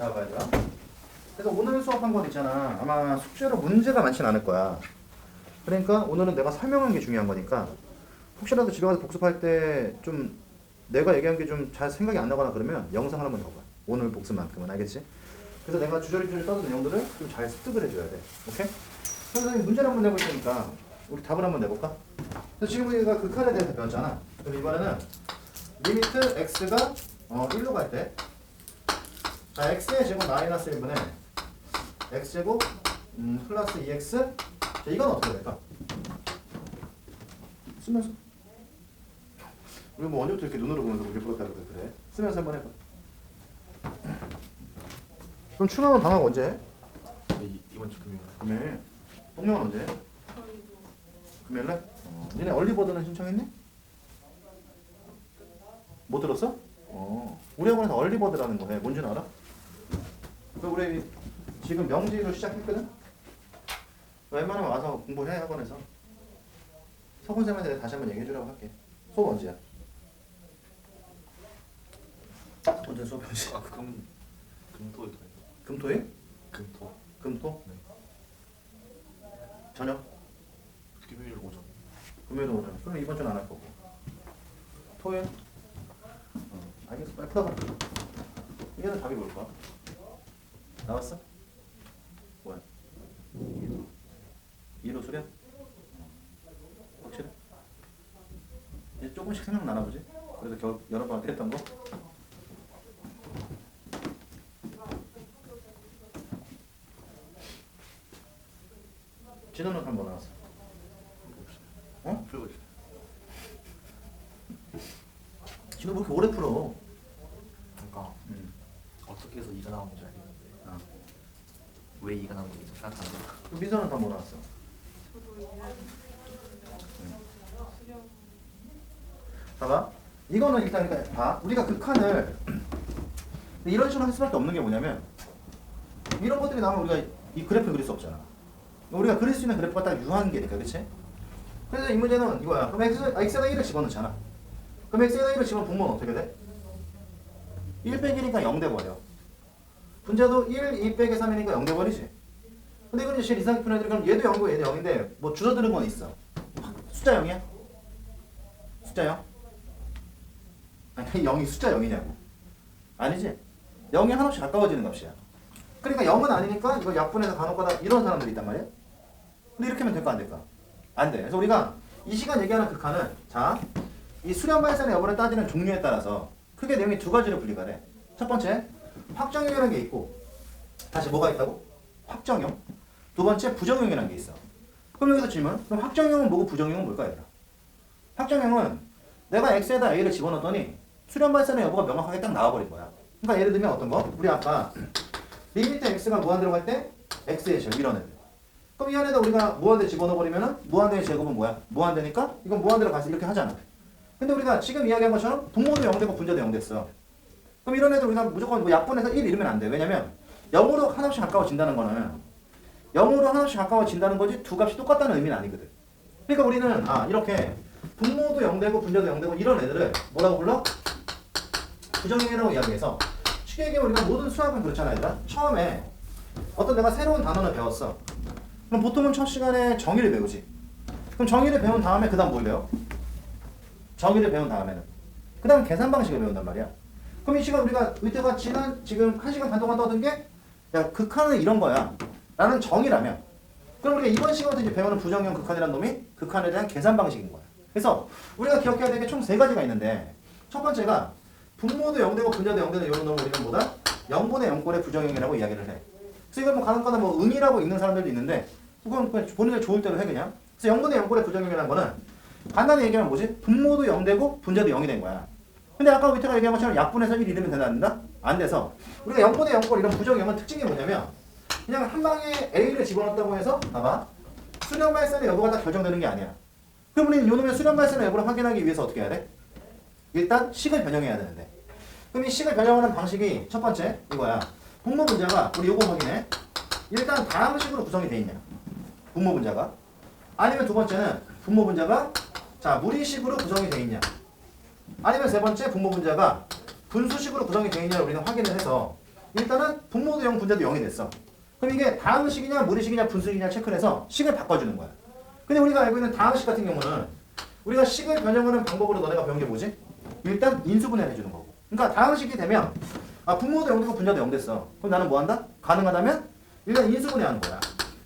자, 봐야 돼. 그래서 오늘 수업한 건 있잖아. 아마 숙제로 문제가 많진 않을 거야. 그러니까 오늘은 내가 설명한 게 중요한 거니까 혹시라도 집에 가서 복습할 때 좀 내가 얘기한 게 좀 잘 생각이 안 나거나 그러면 영상을 한번 봐봐. 오늘 복습만큼은 알겠지? 그래서 내가 주저리주저리 써둔 내용들을 좀 잘 습득을 해줘야 돼. 오케이? 선생님 문제를 한번 내볼 테니까 우리 답을 한번 내볼까? 그래서 지금 우리가 극한에 대해서 배웠잖아. 그럼 이번에는 리미트 x가 1로 갈 때 자, x의 제곱 마이너스 1분의 x제곱 플러스 2x 자, 이건 어떻게 될까? 쓰면서 우리 뭐 언제부터 이렇게 눈으로 보면서 문제 풀었다고 그래? 쓰면서 한번 해봐. 그럼 충함은 방학 언제 해? 이번 주 금요일. 금요일. 동명은 언제 해? 금요일날? 니네 얼리버드는 신청했니? 못 들었어? 우리 학원에서 얼리버드라는 거 해. 뭔지는 알아? 그 우리 지금 명지로 시작했거든? 웬만하면 와서 공부해 학원에서. 석훈쌤한테 다시 한번 얘기해주라고 할게. 수업 언제야? 언제 수업 언제? 금토일. 금토일? 금토. 금토? 네. 저녁? 금요일 오전. 금요일 오전. 그럼 이번 주는 안 할 거고. 토요일? 알겠어. 빨리 풀어봐. 이게는 답이 뭘까? 나왔어? 뭐야? 2로 수렴? 확실해? 이제 조금씩 생각나나 보지? 그래도 여러 번 했던 거? 진호는 한번 나왔어. 어? 풀고 있어요. 진호 왜 이렇게 오래 풀어? 그러니까 어떻게 해서 2가 나오는지 알겠는데 아. 왜 2가 나오는지 좀 생각 안 나. 그럼 민서는 한번 나왔어. 봐봐. 이거는 일단 그러니까 봐. 우리가 극한을 이런 식으로 할 수밖에 없는 게 뭐냐면 이런 것들이 나오면 우리가 이 그래프를 그릴 수 없잖아. 우리가 그릴 수 있는 그래프가 딱 유한계니까, 그렇지? 그래서 이 문제는 이거야. 그럼 x에다 1을 집어넣잖아. 그럼 x에다 1을 집어넣으면 분모는 어떻게 돼? 1 빼기 1이니까 0 돼버려. 분자도 1, 2 빼기 3이니까 0 돼버리지. 근데 이건 이제 제일 이상하게 표현해드리 그럼 얘도 0이고 얘도 0인데 뭐 줄어드는 건 있어. 숫자 0이야? 숫자 0? 아니 0이 숫자 0이냐고. 아니지. 0이 한없이 가까워지는 값이야. 그러니까 0은 아니니까 이거 약분해서 간혹가다 이런 사람들이 있단 말이야. 근데 이렇게 하면 될까 안 될까? 안 돼. 그래서 우리가 이 시간 얘기하는 극한은 자, 이 수렴 발산의 여부를 따지는 종류에 따라서 크게 내용이 두 가지로 분리가 돼. 첫 번째, 확정형이라는 게 있고 다시 뭐가 있다고? 확정형. 두 번째, 부정형이라는 게 있어. 그럼 여기서 질문. 그럼 확정형은 뭐고 부정형은 뭘까 얘들아? 확정형은 내가 x에다 a를 집어넣었더니 수렴 발산의 여부가 명확하게 딱 나와버린 거야. 그러니까 예를 들면 어떤 거? 우리 아까 리미트 x가 무한대로 갈 때 x의 제곱 이런 애들. 그럼 이 안에다 우리가 무한대 집어넣어버리면은 무한대의 제곱은 뭐야? 무한대니까 이건 무한대로 가서 이렇게 하잖아. 근데 우리가 지금 이야기한 것처럼 분모도 0되고 분자도 0 됐어. 그럼 이런 애들 우리가 무조건 뭐 약분해서 1 이러면 안 돼. 왜냐면 0으로 한없이 가까워진다는 거는 0으로 한없이 가까워진다는 거지 두 값이 똑같다는 의미는 아니거든. 그러니까 우리는 이렇게 분모도 0 되고 분자도 0 되고 이런 애들을 뭐라고 불러? 부정형이라고 이야기해서 쉽게 얘기하면 우리가 모든 수학은 그렇잖아 얘들아. 처음에 어떤 내가 새로운 단어를 배웠어. 그럼 보통은 첫 시간에 정의를 배우지. 그럼 정의를 배운 다음에 그 다음 뭘 배워? 정의를 배운 다음에는 그 다음 계산 방식을 배운단 말이야. 그럼 이 시간 우리가 이때가 지난 지금 1시간 반 동안 떠든 게 야 극한은 이런 거야 라는 정의라면 그럼 우리가 이번 시간부터 이제 배우는 부정형 극한이라는 놈이 극한에 대한 계산 방식인 거야. 그래서 우리가 기억해야 될 게 총 세 가지가 있는데 첫 번째가 분모도 0되고 분자도 0되는 이런 놈을 우리는 뭐다? 0분의 0꼴의 부정형이라고 이야기를 해. 그래서 이걸 뭐 간혹가다 뭐 응이라고 읽는 사람들도 있는데 그건 그냥 본인의 좋을 대로 해 그냥. 그래서 0분의 0꼴의 부정형이라는 거는 간단히 얘기하면 뭐지? 분모도 0 되고 분자도 0이 된 거야. 근데 아까 밑에가 얘기한 것처럼 약분해서 1 이르면 되나 안 된다? 안 돼서 우리가 0분의 0꼴 이런 부정형은 특징이 뭐냐면 그냥 한 방에 A를 집어넣었다고 해서 봐봐 수렴 발산의 여부가 다 결정되는 게 아니야. 그럼 우리는 요놈의 수렴 발산의 여부를 확인하기 위해서 어떻게 해야 돼? 일단 식을 변형해야 되는데 그럼 이 식을 변형하는 방식이 첫 번째 이거야. 분모 분자가 우리 요거 확인해. 일단 다음 식으로 구성이 돼 있냐 분모 분자가 아니면 두 번째는 분모 분자가 자 무리식으로 구성이 돼 있냐 아니면 세 번째 분모 분자가 분수식으로 구성이 되어 있냐를 우리는 확인을 해서 일단은 분모도 0, 분자도 0이 됐어. 그럼 이게 다항식이냐 무리식이냐 분수식이냐 체크를 해서 식을 바꿔주는 거야. 근데 우리가 알고 있는 다항식 같은 경우는 우리가 식을 변형하는 방법으로 너네가 배운 게 뭐지? 일단 인수분해를 해주는 거고. 그러니까 다항식이 되면 분모도 0 되고 분자도 0 됐어. 그럼 나는 뭐 한다? 가능하다면 일단 인수분해하는 거야.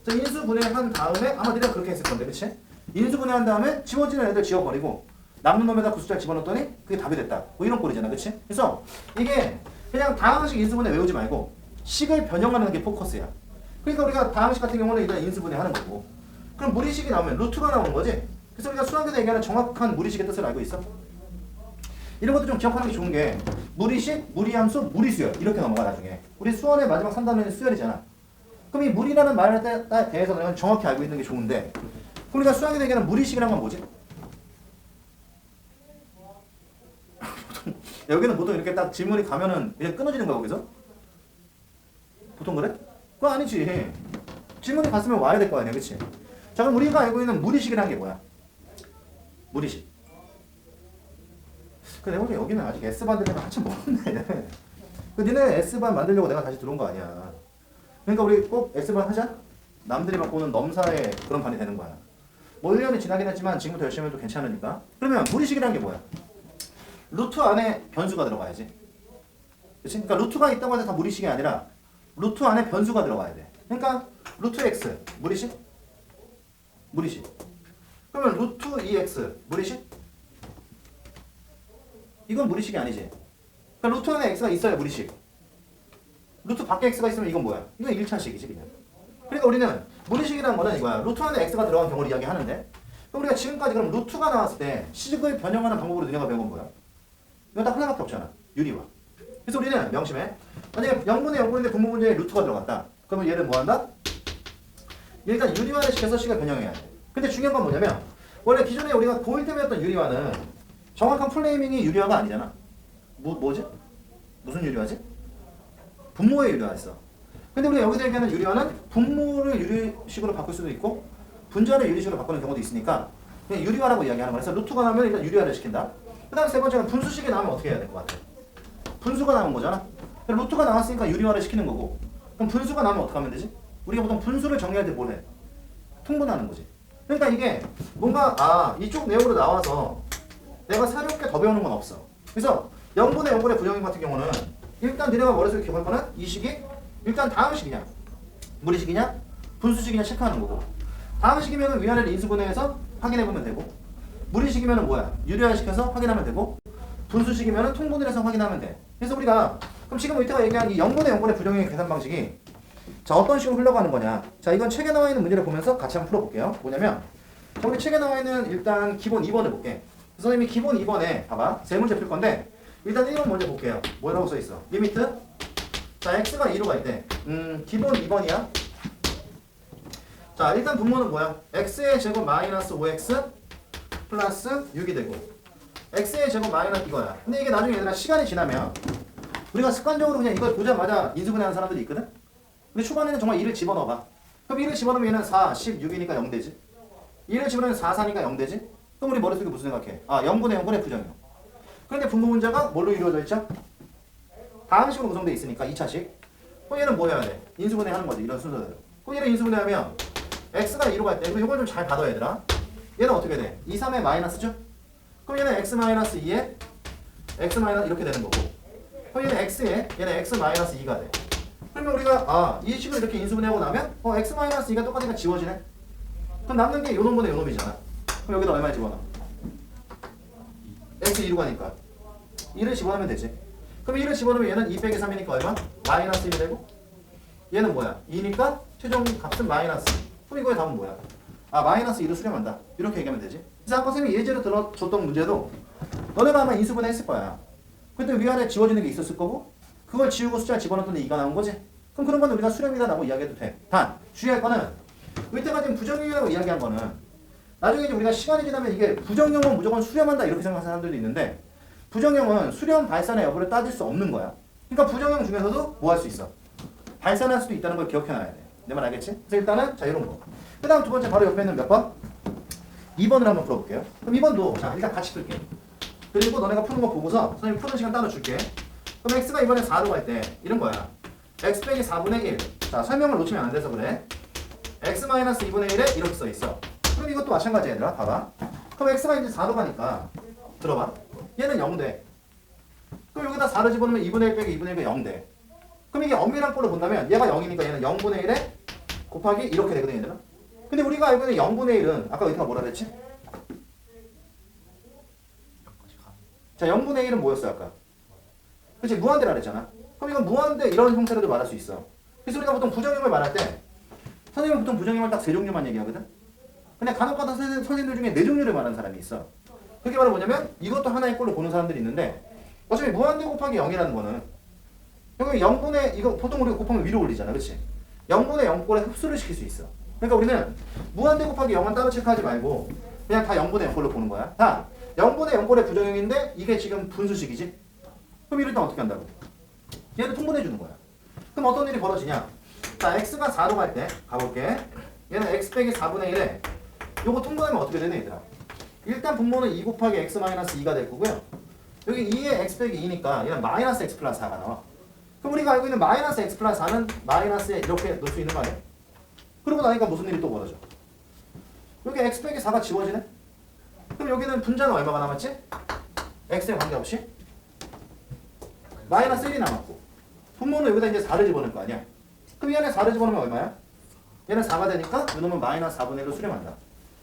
그래서 인수분해한 다음에 아마 네가 그렇게 했을 건데, 그치? 인수분해한 다음에 지워지는 애들 지워버리고 남는 놈에다 구숫자를 집어넣었더니 그게 답이 됐다. 뭐 이런 꼴이잖아, 그치? 그래서 이게 그냥 다항식 인수분해 외우지 말고 식을 변형하는 게 포커스야. 그러니까 우리가 다항식 같은 경우는 일단 인수분해 하는 거고, 그럼 무리식이 나오면 루트가 나오는 거지. 그래서 우리가 수학에서 얘기하는 정확한 무리식의 뜻을 알고 있어. 이런 것도 좀 기억하는 게 좋은 게 무리식, 무리함수, 무리수열 이렇게 넘어가 나중에. 우리 수원의 마지막 3단원이 수열이잖아. 그럼 이 무리라는 말에 대해서 내가 정확히 알고 있는 게 좋은데, 그럼 우리가 수학에서 얘기하는 무리식이란 건 뭐지? 여기는 보통 이렇게 딱 질문이 가면은 그냥 끊어지는 거야 거기서? 보통 그래? 그거 아니지. 질문이 갔으면 와야 될 거 아니야, 그치? 자, 그럼 우리가 알고 있는 무리식이라는 게 뭐야? 무리식. 그 내가 보기엔 여기는 아직 S반 되려면 한참 멀었네. 그 니네 S반 만들려고 내가 다시 들어온 거 아니야. 그러니까 우리 꼭 S반 하자? 남들이 막 보는 넘사의 그런 반이 되는 거야. 뭐 1년이 지나긴 했지만 지금부터 열심히 해도 괜찮으니까. 그러면 무리식이라는 게 뭐야? 루트 안에 변수가 들어가야지. 그치? 그러니까 루트가 있다고 해서 다 무리식이 아니라 루트 안에 변수가 들어가야 돼. 그러니까 루트 x 무리식? 무리식. 그러면 루트 2x 무리식? 이건 무리식이 아니지. 그러니까 루트 안에 x가 있어야 무리식. 루트 밖에 x가 있으면 이건 뭐야? 이건 1차식이지 그냥. 그러니까 우리는 무리식이라는 거는 이거야. 루트 안에 x가 들어간 경우를 이야기하는데, 그럼 우리가 지금까지 그럼 루트가 나왔을 때 식을 변형하는 방법으로 너네가 배운 건 뭐야? 이건 딱 하나밖에 없잖아. 유리화. 그래서 우리는 명심해. 만약에 0분의 0분인데 분모 문제에 루트가 들어갔다. 그러면 얘를 뭐 한다? 일단 유리화를 시켜서 식을 변형해야 돼. 근데 중요한 건 뭐냐면 원래 기존에 우리가 고1 때 배웠던 유리화는 정확한 플레이밍이 유리화가 아니잖아. 뭐지? 무슨 유리화지? 분모의 유리화였어. 근데 우리가 여기서 얘기하는 유리화는 분모를 유리식으로 바꿀 수도 있고 분자를 유리식으로 바꾸는 경우도 있으니까 그냥 유리화라고 이야기하는 거야. 그래서 루트가 나오면 일단 유리화를 시킨다. 그 다음 세 번째는 분수식이 나오면 어떻게 해야 될 것 같아? 분수가 나온 거잖아. 루트가 나왔으니까 유리화를 시키는 거고, 그럼 분수가 나오면 어떻게 하면 되지? 우리가 보통 분수를 정리할 때 뭘 해? 통분하는 거지. 그러니까 이게 뭔가 이쪽 내용으로 나와서 내가 새롭게 더 배우는 건 없어. 그래서 0분의 0분의 부정인 같은 경우는 일단 니네가 머릿속에 기억할 거는 이 식이 일단 다항식이냐 무리식이냐 분수식이냐 체크하는 거고, 다항식이면 위아래를 인수분해해서 확인해보면 되고, 무리식이면 뭐야? 유리화시켜서 확인하면 되고, 분수식이면 통분을 해서 확인하면 돼. 그래서 우리가 그럼 지금 이때가 얘기한 이 0분의 0분의 부정의 계산 방식이 자 어떤 식으로 흘러가는 거냐? 자 이건 책에 나와 있는 문제를 보면서 같이 한번 풀어볼게요. 뭐냐면 자, 우리 책에 나와 있는 일단 기본 2번을 볼게. 선생님이 기본 2번에 봐봐 세 문제 풀 건데 일단 1번 먼저 볼게요. 뭐라고 써 있어? 리미트 자 x가 2로 갈 때 기본 2번이야. 자 일단 분모는 뭐야? x의 제곱 마이너스 5x 플러스 6이 되고 x의 제곱 마이너스 이거야. 근데 이게 나중에 얘들아 시간이 지나면 우리가 습관적으로 그냥 이걸 보자마자 인수분해하는 사람들이 있거든? 근데 초반에는 정말 2를 집어넣어봐. 그럼 2를 집어넣으면 얘는 4, 16이니까 0 되지. 2를 집어넣으면 4, 4니까 0 되지. 그럼 우리 머릿속에 무슨 생각해? 0분의 0분의 부정이요. 그런데 분모 문자가 뭘로 이루어져 있죠? 다항식으로 구성되어 있으니까 2차식. 그럼 얘는 뭐 해야 돼? 인수분해 하는 거지. 이런 순서대로. 그럼 얘를 인수분해하면 x가 2로 갈 때, 그리고 이걸 좀 잘 받아 얘들아. 얘는 어떻게 돼? 2, 3의 마이너스죠? 그럼 얘는 x 마이너스 2에 x 마이너스 이렇게 되는 거고, 그럼 얘는 x에 얘는 x 마이너스 2가 돼. 그러면 우리가 이 식을 이렇게 인수분해하고 나면 x 마이너스 2가 똑같으니까 지워지네. 그럼 남는 게 요놈분의 요놈이잖아. 그럼 여기다 얼마 집어넣어? x 2로 가니까 2를 집어넣으면 되지. 그럼 2를 집어넣으면 얘는 2 빼기 3이니까 얼마? 마이너스 1이 되고, 얘는 뭐야? 2니까 최종 값은 마이너스. 그럼 이거의 답은 뭐야? 마이너스 2를 수렴한다. 이렇게 얘기하면 되지. 그래서 아까 선생님이 예제로 들어줬던 문제도 너네가 아마 인수분해 했을 거야. 그때 위아래 지워지는 게 있었을 거고, 그걸 지우고 숫자를 집어넣었더니 2가 나온 거지. 그럼 그런 건 우리가 수렴이다라고 이야기해도 돼. 단 주의할 거는 이때까지 부정형이라고 이야기한 거는 나중에 이제 우리가 시간이 지나면 이게 부정형은 무조건 수렴한다 이렇게 생각하는 사람들도 있는데, 부정형은 수렴 발산의 여부를 따질 수 없는 거야. 그러니까 부정형 중에서도 뭐 할 수 있어? 발산할 수도 있다는 걸 기억해놔야 돼. 내 말 알겠지? 그래서 일단은 자 이런 거. 그 다음 두 번째 바로 옆에 있는 몇 번? 2번을 한번 풀어볼게요. 그럼 2번도 자 일단 같이 풀게. 그리고 너네가 푸는 거 보고서 선생님 푸는 시간 따로 줄게. 그럼 x가 이번에 4로 갈 때 이런 거야. x 빼기 4분의 1. 자, 설명을 놓치면 안 돼서 그래. x 마이너스 2분의 1에 이렇게 써 있어. 그럼 이것도 마찬가지 얘들아. 봐봐. 그럼 x가 이제 4로 가니까 들어봐. 얘는 0 돼. 그럼 여기다 4를 집어넣으면 2분의 1 빼기 2분의 1이 0 돼. 그럼 이게 엄밀한 꼴로 본다면 얘가 0이니까 얘는 0분의 1에 곱하기 이렇게 되거든 얘들아. 근데 우리가 알고 있는 0분의 1은 아까 의타가 뭐라 그랬지? 여기까지 가. 자, 0분의 1은 뭐였어 아까? 그치? 무한대라 그랬잖아. 그럼 이건 무한대 이런 형태로도 말할 수 있어. 그래서 우리가 보통 부정형을 말할 때 선생님은 보통 부정형을 딱 세 종류만 얘기하거든. 근데 간혹가다 선생님들 중에 네 종류를 말하는 사람이 있어. 그게 바로 뭐냐면 이것도 하나의 꼴로 보는 사람들이 있는데 어차피 무한대 곱하기 0이라는 거는 여기 0분의 이거 보통 우리가 곱하면 위로 올리잖아. 그치? 0분의 0꼴에 흡수를 시킬 수 있어. 그러니까 우리는 무한대 곱하기 0은 따로 체크하지 말고 그냥 다 0분의 0꼴로 보는 거야. 자, 0분의 0꼴의 부정형인데 이게 지금 분수식이지? 그럼 이럴 땐 어떻게 한다고? 얘를 통분해 주는 거야. 그럼 어떤 일이 벌어지냐? 자, x가 4로 갈 때 가볼게. 얘는 x 빼기 4분의 1에 요거 통분하면 어떻게 되냐 얘들아? 일단 분모는 2 곱하기 x 마이너스 2가 될 거고요. 여기 2에 x 빼기 2니까 얘는 마이너스 x 플러스 4가 나와. 그럼 우리가 알고 있는 마이너스 x 플러스 4는 마이너스에 이렇게 놓을 수 있는 거 아니야? 그러고 나니까 무슨 일이 또 벌어져? 여기 x 빼기 4가 지워지네? 그럼 여기는 분자는 얼마가 남았지? x에 관계없이? 마이너스 1이 남았고 분모는 여기다 이제 4를 집어넣을 거 아니야? 그럼 이 안에 4를 집어넣으면 얼마야? 얘는 4가 되니까 이놈은 마이너스 4분의 1로 수렴한다.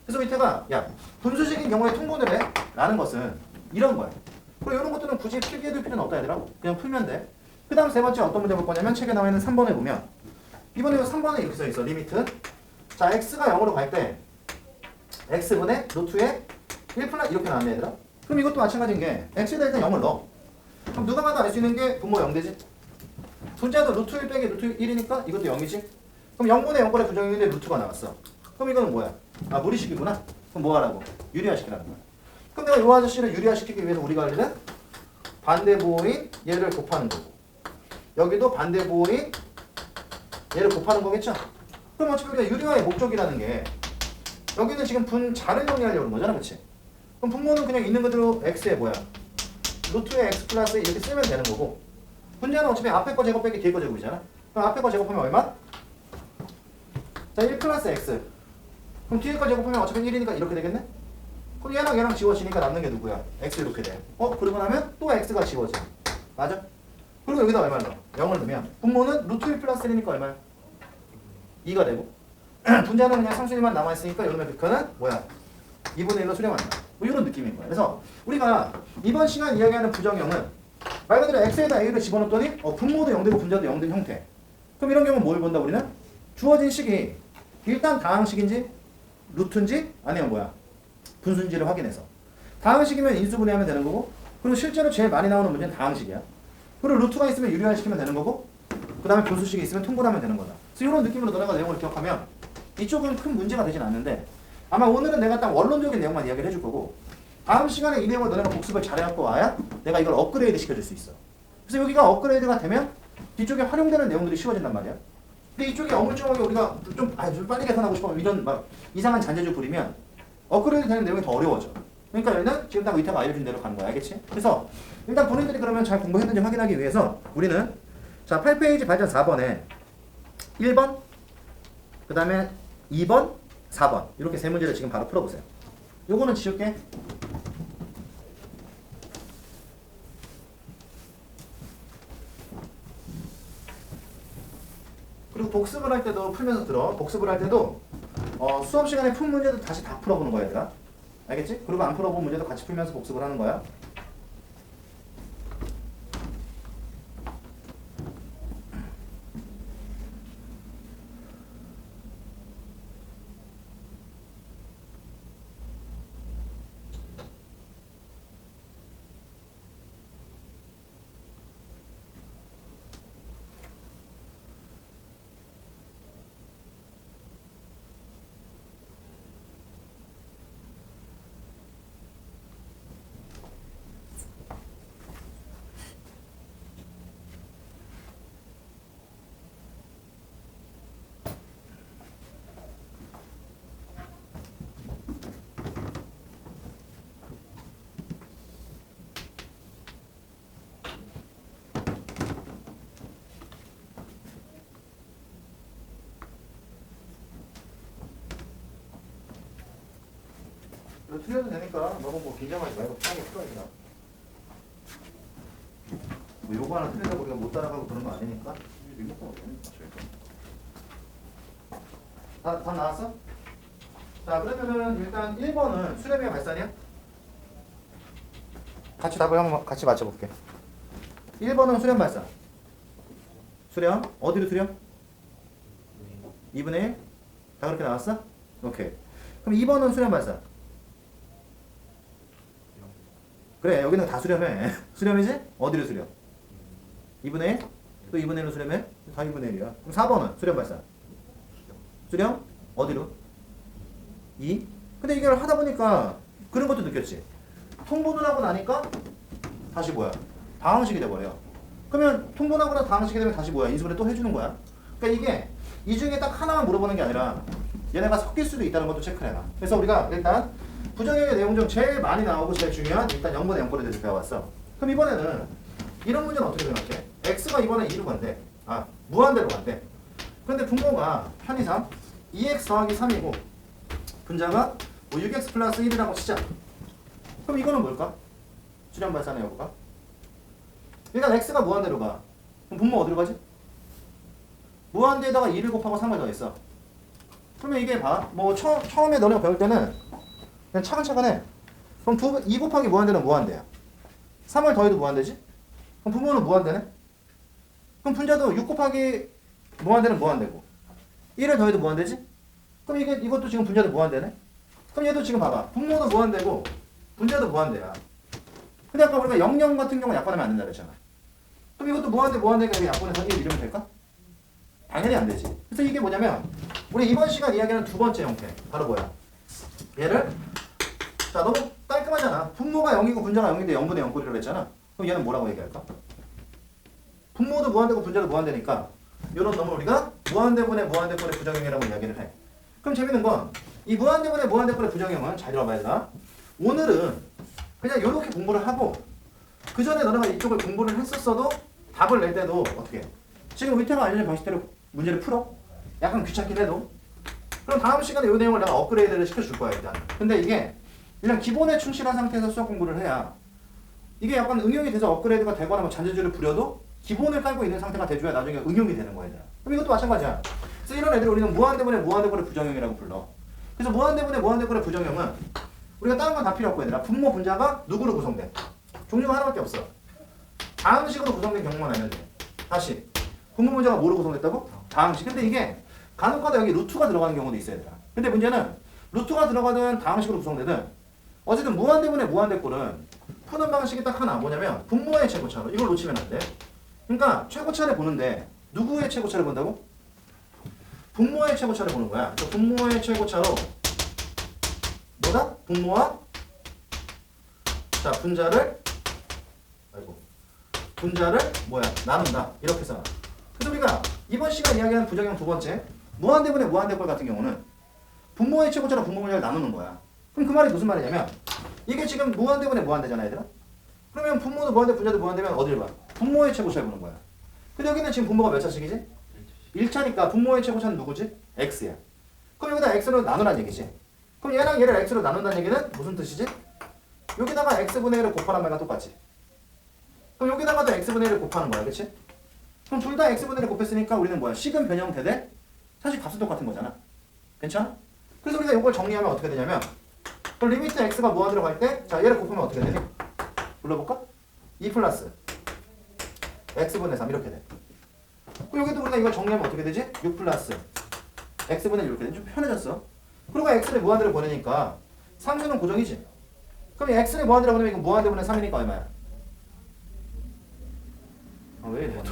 그래서 밑에가 야 분수식인 경우에 통분을 해? 라는 것은 이런 거야. 그리고 이런 것들은 굳이 필기해둘 필요는 없다 얘들아. 그냥 풀면 돼. 그 다음 세 번째 어떤 문제 볼 거냐면 책에 나와 있는 3번에 보면 이번에 3번에 이렇게 써 있어. 리미트. 자, x가 0으로 갈 때 x분의 루트에 1 플러스 이렇게 나왔네 얘들아. 그럼 이것도 마찬가지인 게 x에다 일단 0을 넣어. 그럼 누가 봐도 알 수 있는 게 분모 0 되지? 분자도 루트 1 빼기 루트 1이니까 이것도 0이지? 그럼 0분의 0분의 부정형인데 루트가 나왔어. 그럼 이거는 뭐야? 아, 무리식이구나? 그럼 뭐 하라고? 유리화시키라는 거야. 그럼 내가 이 아저씨를 유리화시키기 위해서 우리가 할 일은 반대부호인 얘를 곱하는 거고 여기도 반대부호인 얘를 곱하는 거겠죠? 그럼 어차피 우리가 유리화의 목적이라는 게 여기는 지금 분자를 정리하려고 하는 거잖아, 그치? 그럼 분모는 그냥 있는 그대로 x에 뭐야? 루트의 x 플러스 이렇게 쓰면 되는 거고 분자는 어차피 앞에 거 제곱 빼기 뒤에 거 제곱이잖아. 그럼 앞에 거 제곱하면 얼마? 자, 1 플러스 x. 그럼 뒤에 거 제곱하면 어차피 1이니까 이렇게 되겠네? 그럼 얘랑 지워지니까 남는 게 누구야? x 이렇게 돼. 그러고 나면 또 x가 지워져. 맞아? 그리고 여기다 얼마를 넣어? 0을 넣으면 분모는 루트 1 플러스 1이니까 얼마야? 2가 되고 분자는 그냥 상수일만 남아있으니까 여름의 극한은 뭐야? 2분의 1로 수렴한다. 뭐 이런 느낌인 거야. 그래서 우리가 이번 시간 이야기하는 부정형은 말 그대로 x에다 a를 집어넣었더니 분모도 0되고 분자도 0된 형태. 그럼 이런 경우는 뭘 본다 우리는? 주어진 식이 일단 다항식인지 루트인지 아니면 뭐야? 분수인지를 확인해서 다항식이면 인수분해하면 되는 거고 그리고 실제로 제일 많이 나오는 문제는 다항식이야. 그리고 루트가 있으면 유리화시키면 되는 거고 그 다음에 분수식이 있으면 통분하면 되는 거다. 그래서 이런 느낌으로 너네가 내용을 기억하면 이쪽은 큰 문제가 되진 않는데 아마 오늘은 내가 딱 원론적인 내용만 이야기를 해줄 거고 다음 시간에 이 내용을 너네가 복습을 잘해갖고 와야 내가 이걸 업그레이드 시켜줄 수 있어. 그래서 여기가 업그레이드가 되면 뒤쪽에 활용되는 내용들이 쉬워진단 말이야. 근데 이쪽에 어물쩡하게 우리가 좀 빨리 개선하고 싶어 이런 막 이상한 잔재주 부리면 업그레이드 되는 내용이 더 어려워져. 그러니까 얘는 지금 딱 의타가 알려준 대로 가는 거야. 알겠지? 그래서 일단 본인들이 그러면 잘 공부했는지 확인하기 위해서 우리는 자 8페이지 발전 4번에 1번 그 다음에 2번 4번 이렇게 세 문제를 지금 바로 풀어보세요. 요거는 지울게. 그리고 복습을 할 때도 풀면서 들어. 복습을 할 때도 수업 시간에 푼 문제도 다시 다 풀어보는 거야 얘들아. 알겠지? 그리고 안 풀어본 문제도 같이 풀면서 복습을 하는 거야. 그래도 틀려도 되니까 너무 뭐 긴장하지 말고 편하게 풀어야겠다. 뭐 요거 하나 틀리다고 우리가 못 따라가고 그런 거 아니니까 리모컨 어디니까 저희가 다 나왔어? 자 그러면은 일단 1번은 수렴이야 발산이야? 같이 답을 한번 같이 맞춰볼게. 1번은 수렴 발산. 수렴 어디로 수렴? 2분의 1? 다 그렇게 나왔어? 오케이. 그럼 2번은 수렴 발산. 그래 여기는 다 수렴해. 수렴이지? 어디로 수렴? 2분의 1? 또 2분의 1로 수렴해? 다 2분의 1이야. 그럼 4번은 수렴 발산. 수렴? 어디로? 2? 근데 이걸 하다 보니까 그런 것도 느꼈지. 통분을 하고 나니까 다시 뭐야? 다항식이 돼버려. 그러면 통분하고 나 다항식이 되면 다시 뭐야? 인수분해 또 해주는 거야. 그러니까 이게 이 중에 딱 하나만 물어보는 게 아니라 얘네가 섞일 수도 있다는 것도 체크를 해놔. 그래서 우리가 일단 부정형의 내용 중 제일 많이 나오고 제일 중요한 일단 0분의 0꼴에 대해서 배워왔어. 그럼 이번에는 이런 문제는 어떻게 생각해? x가 이번에 2로 간대. 아 무한대로 간대. 그런데 분모가 편의상 2x 더하기 3이고 분자가 뭐 6x 플러스 1이라고 치자. 그럼 이거는 뭘까? 수렴 발산의 여부가? 일단 x가 무한대로 가. 그럼 분모 어디로 가지? 무한대에다가 2를 곱하고 3을 더했어. 그러면 이게 봐. 뭐 처음에 너네가 배울 때는 그냥 차근차근 해. 그럼 2 곱하기 무한대는 무한대야. 3을 더해도 무한대지? 그럼 분모는 무한대네? 그럼 분자도 6 곱하기 무한대는 무한대고 1을 더해도 무한대지? 그럼 이것도 지금 분자도 무한대네? 그럼 얘도 지금 봐봐. 분모도 무한대고 분자도 무한대야. 근데 아까 우리가 00 같은 경우 약분하면 안 된다 그랬잖아. 그럼 이것도 무한대니까 이거 약분해서 1 이러면 될까? 당연히 안 되지. 그래서 이게 뭐냐면 우리 이번 시간 이야기하는 두 번째 형태. 바로 뭐야? 얘를 자 너무 깔끔하잖아. 분모가 0이고 분자가 0인데 0분의 0꼴이라고 했잖아. 그럼 얘는 뭐라고 얘기할까? 분모도 무한대고 분자도 무한대니까 이런 놈을 우리가 무한대분의 무한대꼴의 부정형이라고 이야기를 해. 그럼 재밌는 건 이 무한대분의 무한대꼴의 부정형은 잘 들어봐야 되나? 오늘은 그냥 이렇게 공부를 하고 그 전에 너네가 이쪽을 공부를 했었어도 답을 낼 때도 어떻게 해? 지금 위태가 알려준 방식대로 문제를 풀어? 약간 귀찮긴 해도 그럼 다음 시간에 이 내용을 내가 업그레이드를 시켜줄 거야 일단. 근데 이게 그냥 기본에 충실한 상태에서 수학 공부를 해야 이게 약간 응용이 돼서 업그레이드가 되거나 뭐 잔재주를 부려도 기본을 깔고 있는 상태가 돼줘야 나중에 응용이 되는 거야. 그럼 이것도 마찬가지야. 그래서 이런 애들 우리는 무한대분의 무한대꼴의 부정형이라고 불러. 그래서 무한대분의 무한대꼴의 부정형은 우리가 다른 건 다 필요 없고 얘들아. 분모 분자가 누구로 구성돼? 종류가 하나밖에 없어. 다항식으로 구성된 경우만 알면 돼. 다시 분모 분자가 뭐로 구성됐다고? 다항식. 근데 이게 간혹가다 여기 루트가 들어가는 경우도 있어야 돼. 근데 문제는 루트가 들어가든 다항식으로 구성되든 어쨌든 무한대분의 무한대꼴은 푸는 방식이 딱 하나 뭐냐면 분모의 최고차로 이걸 놓치면 안 돼. 그러니까 최고차를 보는데 누구의 최고차를 본다고? 분모의 최고차를 보는 거야. 그러니까 분모의 최고차로 뭐다? 분모와 자 분자를 뭐야? 나눈다. 이렇게 써놔. 그래서 우리가 이번 시간 이야기하는 부정형 두 번째 무한대분의 무한대꼴 같은 경우는 분모의 최고차로 분모 분자를 나누는 거야. 그럼 그 말이 무슨 말이냐면 이게 지금 무한대분의 무한대잖아 얘들아. 그러면 분모도 무한대 분자도 무한대면 어디를 봐? 분모의 최고차를 보는 거야. 근데 여기는 지금 분모가 몇 차씩이지? 1차니까 분모의 최고차는 누구지? x야. 그럼 여기다 x로 나누란 얘기지. 그럼 얘랑 얘를 x로 나눈다는 얘기는 무슨 뜻이지? 여기다가 x분의 1을 곱하란 말과 똑같지. 그럼 여기다가도 x분의 1을 곱하는 거야. 그치? 그럼 둘 다 x분의 1을 곱했으니까 우리는 뭐야? 식은 변형 되되 사실 값은 똑같은 거잖아. 괜찮아? 그래서 우리가 이걸 정리하면 어떻게 되냐면 그럼 리미트 x가 무한으로 갈 때 자 얘를 곱하면 어떻게 되니? 불러볼까? 2 플러스 x분의 3 이렇게 돼. 그럼 여기도 우리가 이걸 정리하면 어떻게 되지? 6 플러스 x분의 1 이렇게 돼. 좀 편해졌어. 그리고 x를 무한대로 보내니까 상수는 고정이지. 그럼 x를 무한대로 보내면 이거 무한대분의 3이니까 얼마야? 왜 이래?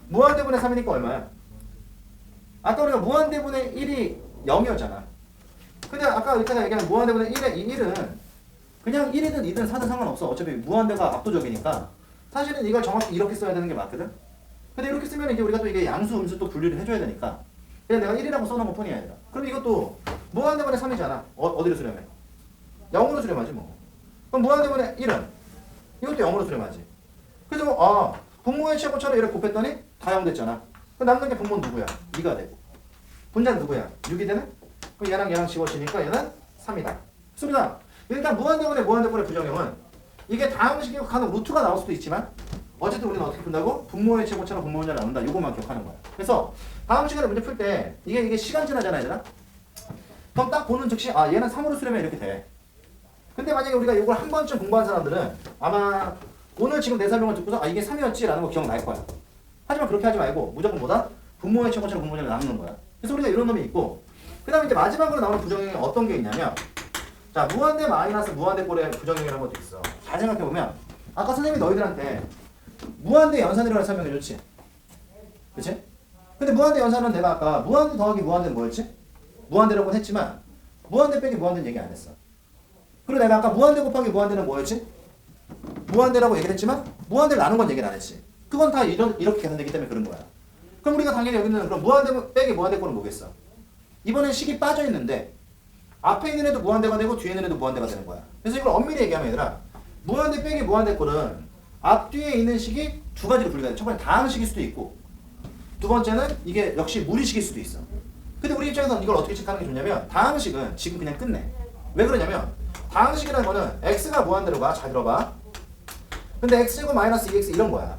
무한대분의 3이니까 얼마야? 아까 우리가 무한대분의 1이 0이었잖아. 근데 아까 이따가 얘기한 무한대분의 1의 이 1은 그냥 1이든 2든 4든 상관없어. 어차피 무한대가 압도적이니까 사실은 이걸 정확히 이렇게 써야 되는 게 맞거든. 근데 이렇게 쓰면 이제 우리가 또 이게 양수, 음수 또 분류를 해줘야 되니까 그냥 내가 1이라고 써놓은 것 뿐이 아니라 그럼 이것도 무한대분의 3이잖아. 어디로 수렴해? 0으로 수렴하지 뭐. 그럼 무한대분의 1은 이것도 0으로 수렴하지. 그래서 분모의 최고차로 얘를 곱했더니 다 0 됐잖아. 그럼 남는 게 분모는 누구야? 2가 되고 분자는 누구야? 6이 되네? 그럼 얘랑 지워지니까 얘는 3이다. 그렇습니다. 일단 무한대군의 무한대군의 부정형은 이게 다항식이고 가는 루트가 나올 수도 있지만 어쨌든 우리는 어떻게 푼다고? 분모의 최고차로 분모의 자를 나눈다. 요것만 기억하는 거야. 그래서 다항식을 문제 풀 때 이게 시간 지나잖아 얘들아. 그럼 딱 보는 즉시 아 얘는 3으로 수렴해 이렇게 돼. 근데 만약에 우리가 이걸 한 번쯤 공부한 사람들은 아마 오늘 지금 내 설명을 듣고서 아 이게 3이었지라는 거 기억날 거야. 하지만 그렇게 하지 말고 무조건 뭐다? 분모의 최고차로 분모의 자를 나누는 거야. 그래서 우리가 이런 놈이 있고 그 다음에 이제 마지막으로 나오는 부정형이 어떤 게 있냐면 자 무한대 마이너스 무한대 꼴의 부정형이라는 것도 있어. 잘 생각해보면 아까 선생님이 너희들한테 무한대 연산이라고 설명해줬지? 그치? 근데 무한대 연산은 내가 아까 무한대 더하기 무한대는 뭐였지? 무한대라고 했지만 무한대 빼기 무한대는 얘기 안 했어. 그리고 내가 아까 무한대 곱하기 무한대는 뭐였지? 무한대라고 얘기를 했지만 무한대를 나눈 건 얘기를 안 했지. 그건 다 이렇게 계산되기 때문에 그런 거야. 그럼 우리가 당연히 여기는 그럼 무한대 빼기 무한대 꼴은 뭐겠어? 이번엔 식이 빠져 있는데 앞에 있는 애도 무한대가 되고 뒤에 있는 애도 무한대가 되는 거야. 그래서 이걸 엄밀히 얘기하면 얘들아 무한대 빼기 무한대 꼴은 앞뒤에 있는 식이 두 가지로 분류가 돼. 첫 번째 다항식일 수도 있고 두 번째는 이게 역시 무리식일 수도 있어. 근데 우리 입장에서는 이걸 어떻게 체크하는 게 좋냐면 다항식은 지금 그냥 끝내. 왜 그러냐면 다항식이라는 거는 x가 무한대로 가. 잘 들어봐. 근데 x제곱 마이너스 2x 이런 거야.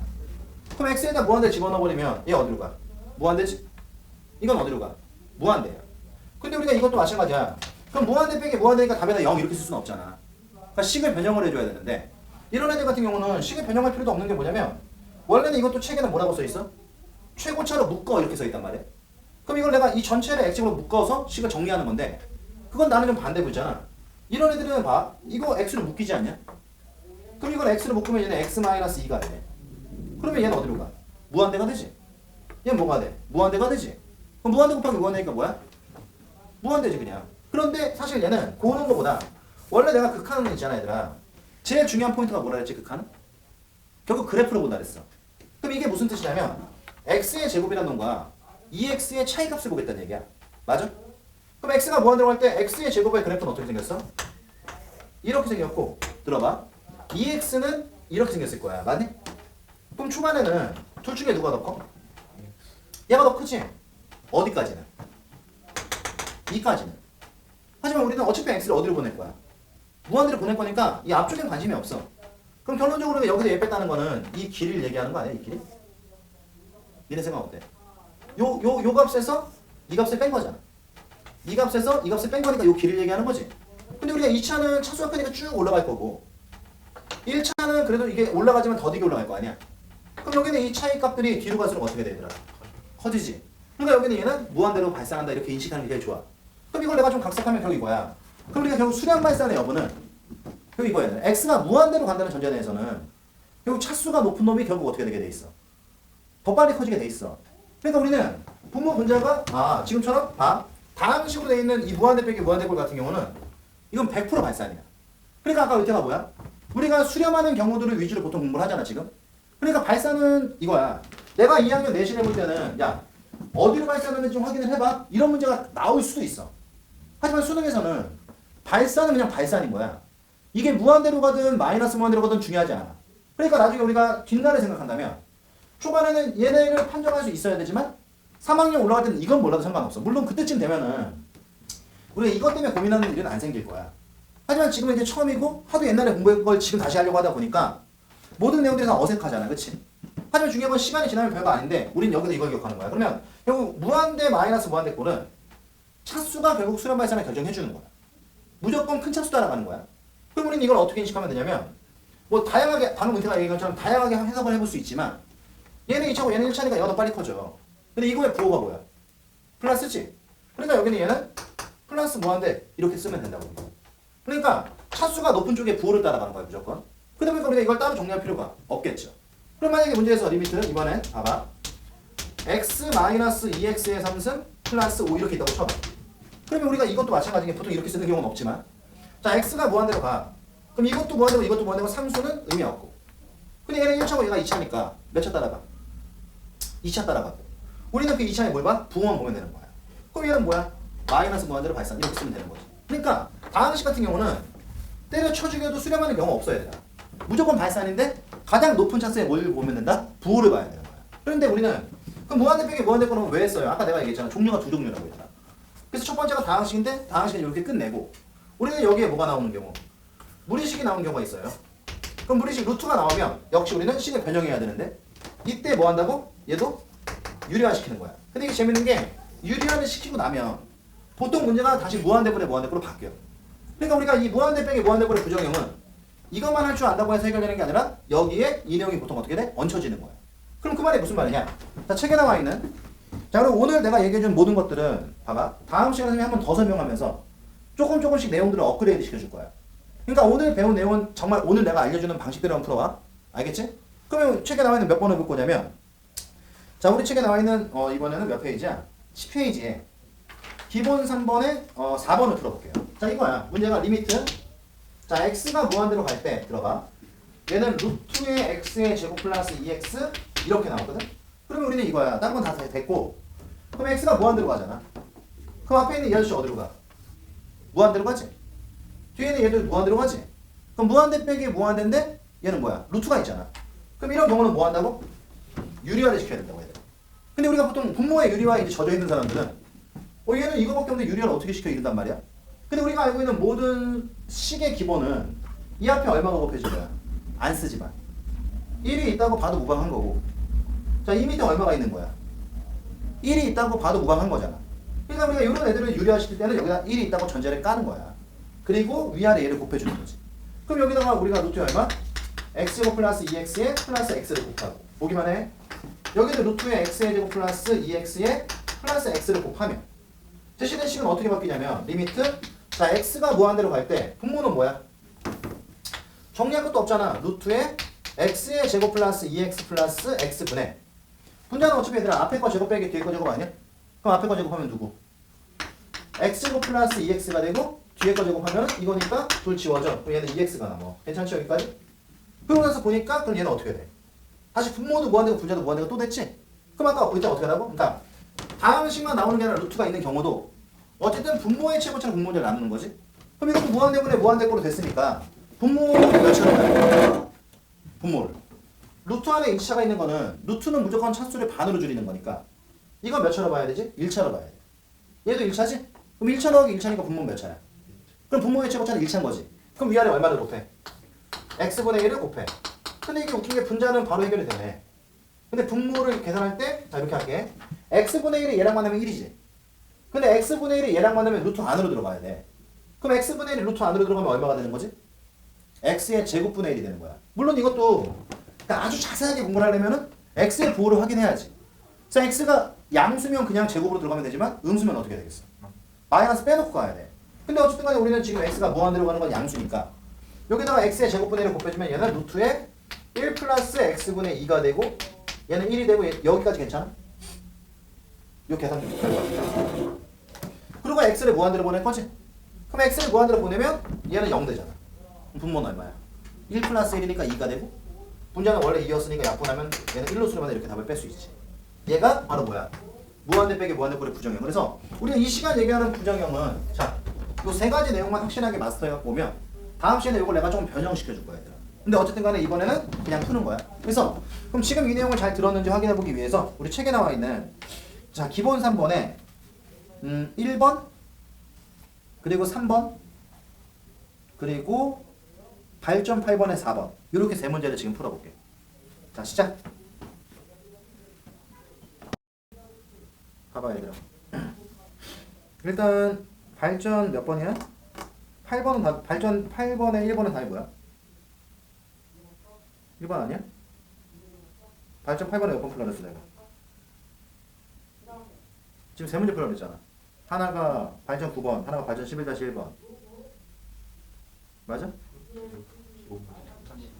그럼 x에다 무한대 집어넣어버리면 얘 어디로 가? 무한대지? 이건 어디로 가? 무한대야. 근데 우리가 이것도 마찬가지야. 그럼 무한대 빼기 무한대니까 답에다 0 이렇게 쓸 수는 없잖아. 그러니까 식을 변형을 해줘야 되는데 이런 애들 같은 경우는 식을 변형할 필요도 없는 게 뭐냐면 원래는 이것도 책에는 뭐라고 써있어? 최고차로 묶어 이렇게 써있단 말이야. 그럼 이걸 내가 이 전체를 x로 묶어서 식을 정리하는 건데 그건 나는 좀 반대구잖아. 이런 애들은 봐. 이거 x로 묶이지 않냐? 그럼 이걸 x로 묶으면 얘는 x-2가 돼. 그러면 얘는 어디로 가? 무한대가 되지. 얘는 뭐가 돼? 무한대가 되지. 그럼 무한대 곱하기 무한대니까 뭐야? 무한대지 그냥. 그런데 사실 얘는 고는 거보다 원래 내가 극한은 있잖아 얘들아. 제일 중요한 포인트가 뭐라 했지 극한은? 결국 그래프로 본다 그랬어. 그럼 이게 무슨 뜻이냐면 x의 제곱이라는 놈과 2x의 차이값을 보겠다는 얘기야. 맞아? 그럼 x가 무한대로 할 때 x의 제곱의 그래프는 어떻게 생겼어? 이렇게 생겼고 들어봐. 2x는 이렇게 생겼을 거야. 맞니? 그럼 초반에는 둘 중에 누가 더 커? 얘가 더 크지? 어디까지는? 2까지는. 하지만 우리는 어차피 x를 어디로 보낼 거야? 무한대로 보낼 거니까 이 앞쪽엔 관심이 없어. 그럼 결론적으로 여기서 얘 뺐다는 거는 이 길이를 얘기하는 거 아니야? 이 길이? 니네 생각 어때? 요 값에서 이 값을 뺀 거잖아. 이 값에서 이 값을 뺀 거니까 요 길이를 얘기하는 거지. 근데 우리가 2차는 차수가 크니까 쭉 올라갈 거고 1차는 그래도 이게 올라가지만 더디게 올라갈 거 아니야. 그럼 여기는 이 차이 값들이 뒤로 갈수록 어떻게 되더라? 커지지. 그러니까 여기는 얘는 무한대로 발산한다 이렇게 인식하는 게 제일 좋아. 그럼 이걸 내가 좀 각색하면 결국 이거야. 그럼 우리가 결국 수량 발산의 여부는 결국 이거야. x가 무한대로 간다는 전제 내에서는 결국 차수가 높은 놈이 결국 어떻게 되게 돼 있어? 더 빨리 커지게 돼 있어. 그러니까 우리는 분모 분자가 지금처럼 다항식으로 돼 있는 이 무한대 빼기 무한대 꼴 같은 경우는 이건 100% 발산이야. 그러니까 아까 의태가 뭐야? 우리가 수렴하는 경우들을 위주로 보통 공부를 하잖아 지금. 그러니까 발산은 이거야. 내가 2학년 내신 해볼 때는 야 어디로 발산하는지 좀 확인을 해봐. 이런 문제가 나올 수도 있어. 하지만 수능에서는 발산은 그냥 발산인 거야. 이게 무한대로 가든 마이너스 무한대로 가든 중요하지 않아. 그러니까 나중에 우리가 뒷날을 생각한다면 초반에는 얘네를 판정할 수 있어야 되지만 3학년 올라갈 때는 이건 몰라도 상관없어. 물론 그때쯤 되면은 우리가 이것 때문에 고민하는 일은 안 생길 거야. 하지만 지금은 이제 처음이고 하도 옛날에 공부한 걸 지금 다시 하려고 하다 보니까 모든 내용들이 다 어색하잖아. 그치? 하지만 중요한 건 시간이 지나면 별거 아닌데 우린 여기서 이걸 기억하는 거야. 그러면 결국 무한대 마이너스 무한대 꼴은 차수가 결국 수렴 발산을 결정해 주는 거야. 무조건 큰 차수 따라가는 거야. 그럼 우리는 이걸 어떻게 인식하면 되냐면 뭐 다양하게 방금 문태가 얘기한 것처럼 다양하게 해석을 해볼 수 있지만 얘는 2차고 얘는 1차니까 얘가 더 빨리 커져. 근데 이거의 부호가 뭐야? 플러스지? 그러니까 여기는 얘는 플러스 무한대 이렇게 쓰면 된다고. 그러니까 차수가 높은 쪽에 부호를 따라가는 거야 무조건. 그러다 보니까 우리가 이걸 따로 정리할 필요가 없겠죠. 그럼 만약에 문제에서 리미트는 이번엔 봐봐. x-2x의 3승 플러스 5 이렇게 있다고 쳐봐. 그러면 우리가 이것도 마찬가지인 게 보통 이렇게 쓰는 경우는 없지만 자 x가 무한대로 가. 그럼 이것도 무한대고 이것도 무한대고 상수는 의미 없고. 근데 얘는 1차고 얘가 2차니까 몇 차 따라가? 2차 따라가. 우리는 그 2차에 뭘 봐? 부호만 보면 되는 거야. 그럼 얘는 뭐야? 마이너스 무한대로 발산 이렇게 쓰면 되는 거지. 그러니까 다항식 같은 경우는 때려쳐 죽여도 수렴하는 경우 없어야 돼. 무조건 발산인데 가장 높은 차수에 뭘 보면 된다? 부호를 봐야 되는 거야. 그런데 우리는 그 무한대 빼기 무한대 거는 왜 써요? 아까 내가 얘기했잖아. 종류가 두 종류라고 했잖아. 그래서 첫 번째가 다항식인데 다항식을 이렇게 끝내고 우리는 여기에 뭐가 나오는 경우? 무리식이 나온 경우가 있어요. 그럼 무리식 루트가 나오면 역시 우리는 식을 변형해야 되는데 이때 뭐 한다고? 얘도 유리화 시키는 거야. 근데 이게 재밌는 게 유리화를 시키고 나면 보통 문제가 다시 무한대분의 무한대분으로 바뀌어. 그러니까 우리가 이 무한대 빼기 무한대분의 부정형은 이것만 할 줄 안다고 해서 해결되는 게 아니라 여기에 이 내용이 보통 어떻게 돼? 얹혀지는 거야. 그럼 그 말이 무슨 말이냐? 자, 책에 나와 있는 자, 그럼 오늘 내가 얘기해준 모든 것들은 봐봐. 다음 시간에 선생님이 한 번 더 설명하면서 조금씩 내용들을 업그레이드 시켜줄 거야. 그러니까 오늘 배운 내용은 정말 오늘 내가 알려주는 방식대로만 풀어와. 알겠지? 그러면 책에 나와 있는 몇 번을 볼 거냐면 자, 우리 책에 나와 있는 이번에는 몇 페이지야? 10페이지에 기본 3번에 4번을 풀어볼게요. 자, 이거야. 문제가 리미트. 자, x가 무한대로 갈 때 들어가. 얘는 루트의 x의 제곱 플러스 2x 이렇게 나오거든. 그러면 우리는 이거야. 다른 건 다 됐고. 그럼 x가 무한대로 가잖아. 그럼 앞에 있는 이 아저씨 어디로 가? 무한대로 가지. 뒤에 있는 얘도 무한대로 가지. 그럼 무한대 빼기 무한대인데 얘는 뭐야? 루트가 있잖아. 그럼 이런 경우는 뭐 한다고? 유리화를 시켜야 된다고 해야 돼. 근데 우리가 보통 분모의 유리화에 이제 젖어 있는 사람들은 얘는 이거밖에 없는데 유리화를 어떻게 시켜 이런단 말이야. 근데 우리가 알고 있는 모든 식의 기본은 이 앞에 얼마가 곱해진 거야? 안 쓰지만 1이 있다고 봐도 무방한 거고. 자, 이 밑에 얼마가 있는 거야? 1이 있다고 봐도 무방한 거잖아. 그러니까 우리가 이런 애들을 유리화 시킬 때는 여기다 1이 있다고 전제를 까는 거야. 그리고 위아래 얘를 곱해주는 거지. 그럼 여기다가 우리가 루트 얼마? x제곱 플러스 2x에 플러스 x를 곱하고 보기만 해. 여기도 루트에 x의 제곱 플러스 2x에 플러스 x를 곱하면 대신에 식은 어떻게 바뀌냐면 리미트. 자, x가 무한대로 갈 때 분모는 뭐야? 정리할 것도 없잖아. 루트에 x의 제곱 플러스 2x 플러스 x분의 분자는 어차피 얘들아 앞에 거 제곱 빼기 뒤에 거 제곱 아니야? 그럼 앞에 거 제곱하면 누구? x제곱 플러스 2x가 되고 뒤에 거 제곱하면 이거니까 둘 지워져. 그럼 얘는 2x가 남아. 괜찮지 여기까지? 그러고 나서 보니까 그럼 얘는 어떻게 돼? 다시 분모도 무한대고 분자도 무한대고 또 됐지? 그럼 아까 이때 어떻게 하라고? 그러니까 다음 식만 나오는 게 아니라 루트가 있는 경우도 어쨌든 분모의 최고차는 분모를 나누는 거지? 그럼 이것도 무한대분의 무한대꼴로 됐으니까 분모를 몇차로 봐야 돼? 분모를. 루트 안에 1차가 있는 거는 루트는 무조건 차수를 반으로 줄이는 거니까 이건 몇 차로 봐야 되지? 1차로 봐야 돼. 얘도 1차지? 그럼 1차 더하기 1차니까 분모는 몇 차야? 그럼 분모의 최고차는 1차인 거지. 그럼 위아래 얼마를 곱해? x분의 1을 곱해. 근데 이게 웃긴 게 분자는 바로 해결이 되네. 근데 분모를 계산할 때 자 이렇게 할게. x분의 1이 얘랑 만나면 1이지. 근데 x분의 1이 얘랑 만나면 루트 안으로 들어가야 돼. 그럼 x분의 1이 루트 안으로 들어가면 얼마가 되는 거지? x의 제곱분의 1이 되는 거야. 물론 이것도 그러니까 아주 자세하게 공부를 하려면은 x의 부호를 확인해야지. 자, x가 양수면 그냥 제곱으로 들어가면 되지만 음수면 어떻게 되겠어? 마이너스 빼놓고 가야 돼. 근데 어쨌든 간에 우리는 지금 x가 무한대로 가는 건 양수니까 여기다가 x의 제곱분의 1을 곱해주면 얘는 루트에 1 플러스 x분의 2가 되고 얘는 1이 되고 여기까지 괜찮아? 요 계산 좀 결과. 그리고 x를 무한대로 보낼 거지? 그럼 x를 무한대로 보내면 얘는 0 되잖아. 그럼 분모는 얼마야? 1 플러스 1이니까 2가 되고 분자는 원래 2였으니까 약분하면 얘는 1로 수렴하다 이렇게 답을 뺄 수 있지. 얘가 바로 뭐야? 무한대 빼기 무한대꼴의 부정형. 그래서 우리가 이 시간 얘기하는 부정형은 자, 요 세 가지 내용만 확실하게 마스터해갖고 오면 다음 시간에 이걸 내가 조금 변형시켜 줄 거야 얘들아. 근데 어쨌든 간에 이번에는 그냥 푸는 거야. 그래서 그럼 지금 이 내용을 잘 들었는지 확인해 보기 위해서 우리 책에 나와 있는 자 기본 3번에 1번 그리고 3번 그리고 발전 8번에 4번 이렇게 세 문제를 지금 풀어볼게. 자 시작. 봐봐 얘들아. 일단 발전 몇 번이야? 8번은 다 발전 8번에 1번은 답이 뭐야? 1번 아니야? 발전 8번에 몇 번 풀라 그랬어 내가? 지금 세 문제 풀라 그랬잖아. 하나가 발전 9번, 하나가 발전 11-1번. 맞아?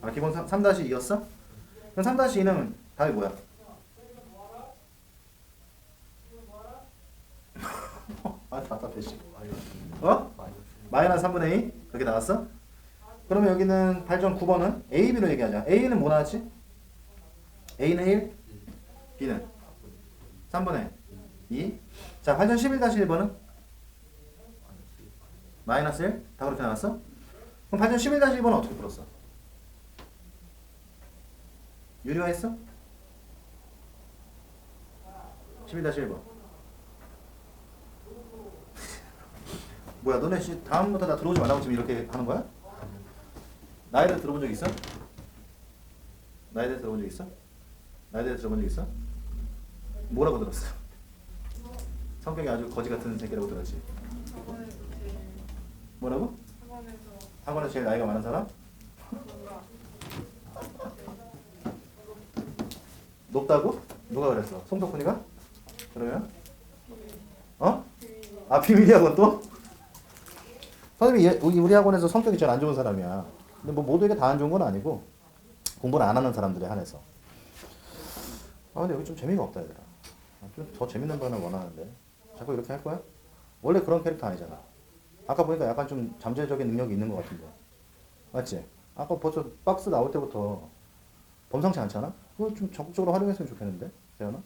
아 기본 3-2였어? 그럼 3-2는 답이 뭐야? 아 답답해 씨. 어? 마이너스 3분의 2? 그렇게 나왔어? 그러면 여기는 발전 9번은 A, B로 얘기하자. A는 뭐 나왔지? A는 1, B는 3분의 2. 자, 발전 11-1번은 마이너스 1? 다 그렇게 나왔어? 그럼 발전 11-1번은 어떻게 풀었어? 유리화했어? 11-1번. 뭐야 너네 다음부터 나 들어오지 말라고 지금 이렇게 하는 거야? 나에 대해 들어본 적 있어? 나에 대해 들어본 적 있어? 나에 대해 들어본 적 있어? 뭐라고 들었어? 성격이 아주 거지 같은 새끼라고 들었지. 학원에서 제일 뭐라고? 학원에서 학원에서 제일 나이가 많은 사람? 뭔가 높다고? 누가 그랬어? 송덕훈이가? 그러면? 어? 아 비밀이 학원 또? 선생님이 우리 학원에서 성격이 제일 안 좋은 사람이야. 근데 뭐 모두에게 다 안 좋은 건 아니고 공부를 안 하는 사람들에 한해서. 아 근데 여기 좀 재미가 없다 얘들아. 좀 더 재밌는 거 하나 원하는데 자꾸 이렇게 할 거야? 원래 그런 캐릭터 아니잖아. 아까 보니까 약간 좀 잠재적인 능력이 있는 것 같은데 맞지? 아까 벌써 박스 나올 때부터 범상치 않잖아? 그거 좀 적극적으로 활용했으면 좋겠는데 세연아?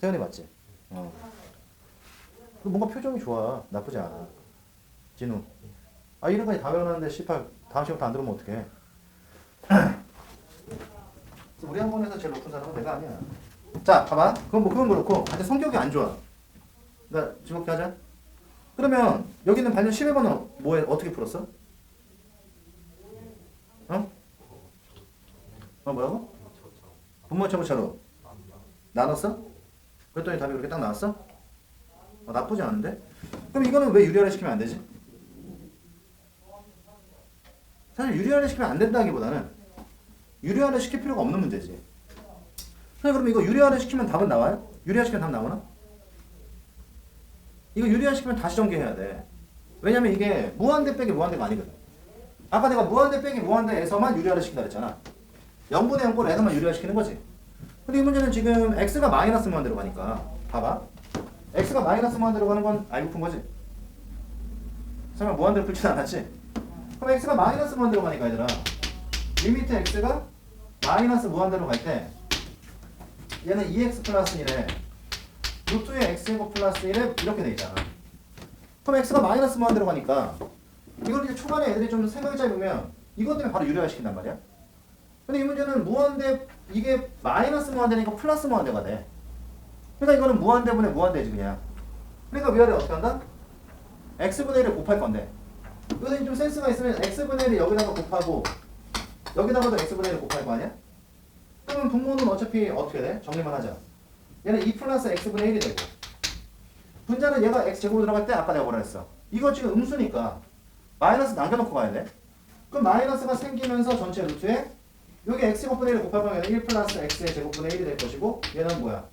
세연이 맞지? 어. 뭔가 표정이 좋아. 나쁘지 않아. 진우. 아 이런까지 다 외워놨는데 18 다음 시간부터 안 들으면 어떡해. 우리 학원에서 제일 높은 사람은 내가 아니야. 자 봐봐. 그건 그렇고 아직 성격이 안 좋아. 나 즐겁게 하자. 그러면 여기 있는 발견 11번은 뭐에 어떻게 풀었어? 어? 뭐라고? 분모 최고차로 나눴어? 그랬더니 답이 그렇게 딱 나왔어? 나쁘지 않은데? 그럼 이거는 왜 유리화를 시키면 안 되지? 사실 유리화를 시키면 안 된다기보다는 유리화를 시킬 필요가 없는 문제지. 그럼 이거 유리화를 시키면 답은 나와요? 유리화 시키면 답 나오나? 이거 유리화 시키면 다시 전개해야 돼. 왜냐면 이게 무한대 빼기 무한대가 아니거든. 아까 내가 무한대 빼기 무한대에서만 유리화를 시킨다 그랬잖아. 0분의 0꼴에서만 유리화 시키는 거지. 근데 이 문제는 지금 x가 마이너스 무한대로 가니까 봐봐. x가 마이너스 무한대로 가는 건 알고 푼 거지? 설마 무한대로 풀진 않았지? 그럼 x가 마이너스 무한대로 가니까 얘들아 리미트 x가 마이너스 무한대로 갈 때 얘는 2x 플러스 1에 루트의 x제곱 플러스 1에 이렇게 돼 있잖아. 그럼 x가 마이너스 무한대로 가니까 이걸 이제 초반에 애들이 좀 생각이 짧으면 이것 때문에 바로 유리화 시킨단 말이야. 근데 이 문제는 무한대 이게 마이너스 무한대니까 플러스 무한대가 돼. 그러니까 이거는 무한대분의 무한대지 그냥. 그러니까 위아래 어떻게 한다? x분의 1을 곱할 건데 이거는 좀 센스가 있으면 x분의 1을 여기다가 곱하고 여기다가도 x분의 1을 곱할 거 아니야? 그러면 분모는 어차피 어떻게 돼? 정리만 하자. 얘는 2 플러스 x분의 1이 되고 분자는 얘가 x제곱으로 들어갈 때 아까 내가 뭐라 했어? 이거 지금 음수니까 마이너스 남겨놓고 가야 돼. 그럼 마이너스가 생기면서 전체 루트에 여기 x제곱분의 1을 곱할 거면 1 플러스 x의 제곱분의 1이 될 것이고 얘는 뭐야?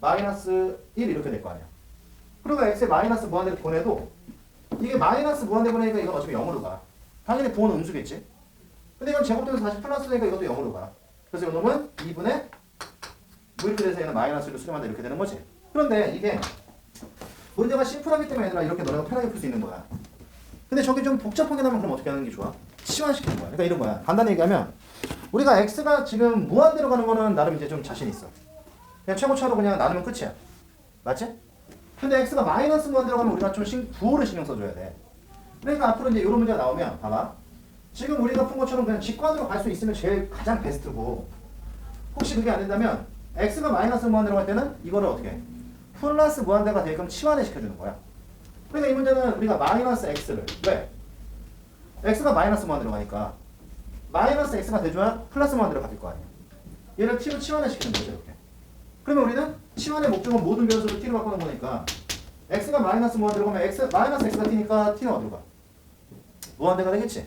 마이너스 1 이렇게 될 거 아니야. 그리고 x에 마이너스 무한대를 보내도 이게 마이너스 무한대 보내니까 이건 어차피 0으로 가. 당연히 부호는 음수겠지. 근데 이건 제곱되면서 다시 플러스 되니까 이것도 0으로 가. 그래서 이놈은 2분의 뭐 이렇게 돼서 얘는 마이너스를 수렴한다 이렇게 되는 거지. 그런데 이게 문제가 심플하기 때문에 얘들아 이렇게 너네가 편하게 풀 수 있는 거야. 근데 저게 좀 복잡하게 나면 그럼 어떻게 하는 게 좋아? 치환시키는 거야. 그러니까 이런 거야. 간단히 얘기하면 우리가 x가 지금 무한대로 가는 거는 나름 이제 좀 자신 있어. 그냥 최고차로 그냥 나누면 끝이야. 맞지? 근데 x가 마이너스 무한대로 가면 우리가 좀 부호를 신경 써줘야 돼. 그러니까 앞으로 이제 이런 문제가 나오면 봐봐. 지금 우리가 푼 것처럼 그냥 직관으로 갈 수 있으면 제일 가장 베스트고 혹시 그게 안 된다면 x가 마이너스 무한대로 갈 때는 이거를 어떻게 해? 플러스 무한대가 되게끔 치환을 시켜주는 거야. 그러니까 이 문제는 우리가 마이너스 x를 왜? x가 마이너스 무한대로 가니까 마이너스 x가 돼줘야 플러스 무한대로 바뀔 거 아니야. 얘를 t로 치환을 시키는 거죠 이렇게. 그러면 우리는 치환의 목적은 모든 변수를 t로 바꾸는 거니까 x가 마이너스 무한대로 가면 마이너스 x가 t니까 t는 어디로 가? 무한대가 되겠지.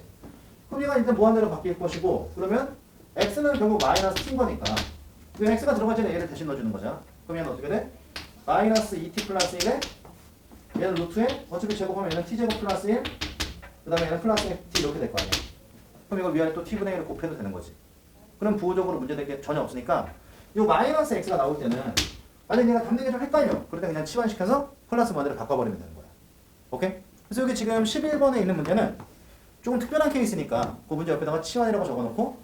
그럼 얘가 일단 무한대로 바뀔 것이고 그러면 x는 결국 마이너스 t인 거니까 그 x가 들어갈 때는 얘를 대신 넣어주는 거잖아. 그럼 얘는 어떻게 돼? 마이너스 2t 플러스 1에 얘는 루트에 어차피 제곱하면 얘는 t제곱 플러스 1 그 다음에 얘는 플러스 t 이렇게 될 거 아니야. 그럼 이걸 위아래 또 t분의 1을 곱해도 되는 거지. 그럼 부호적으로 문제될 게 전혀 없으니까 이 마이너스 x가 나올 때는 만약 얘가 담는 좀 헷갈려. 그럴 때 그냥 치환시켜서 플러스 무한대로 바꿔버리면 되는 거야. 오케이? 그래서 여기 지금 11번에 있는 문제는 조금 특별한 케이스니까 그 문제 옆에다가 치환이라고 적어놓고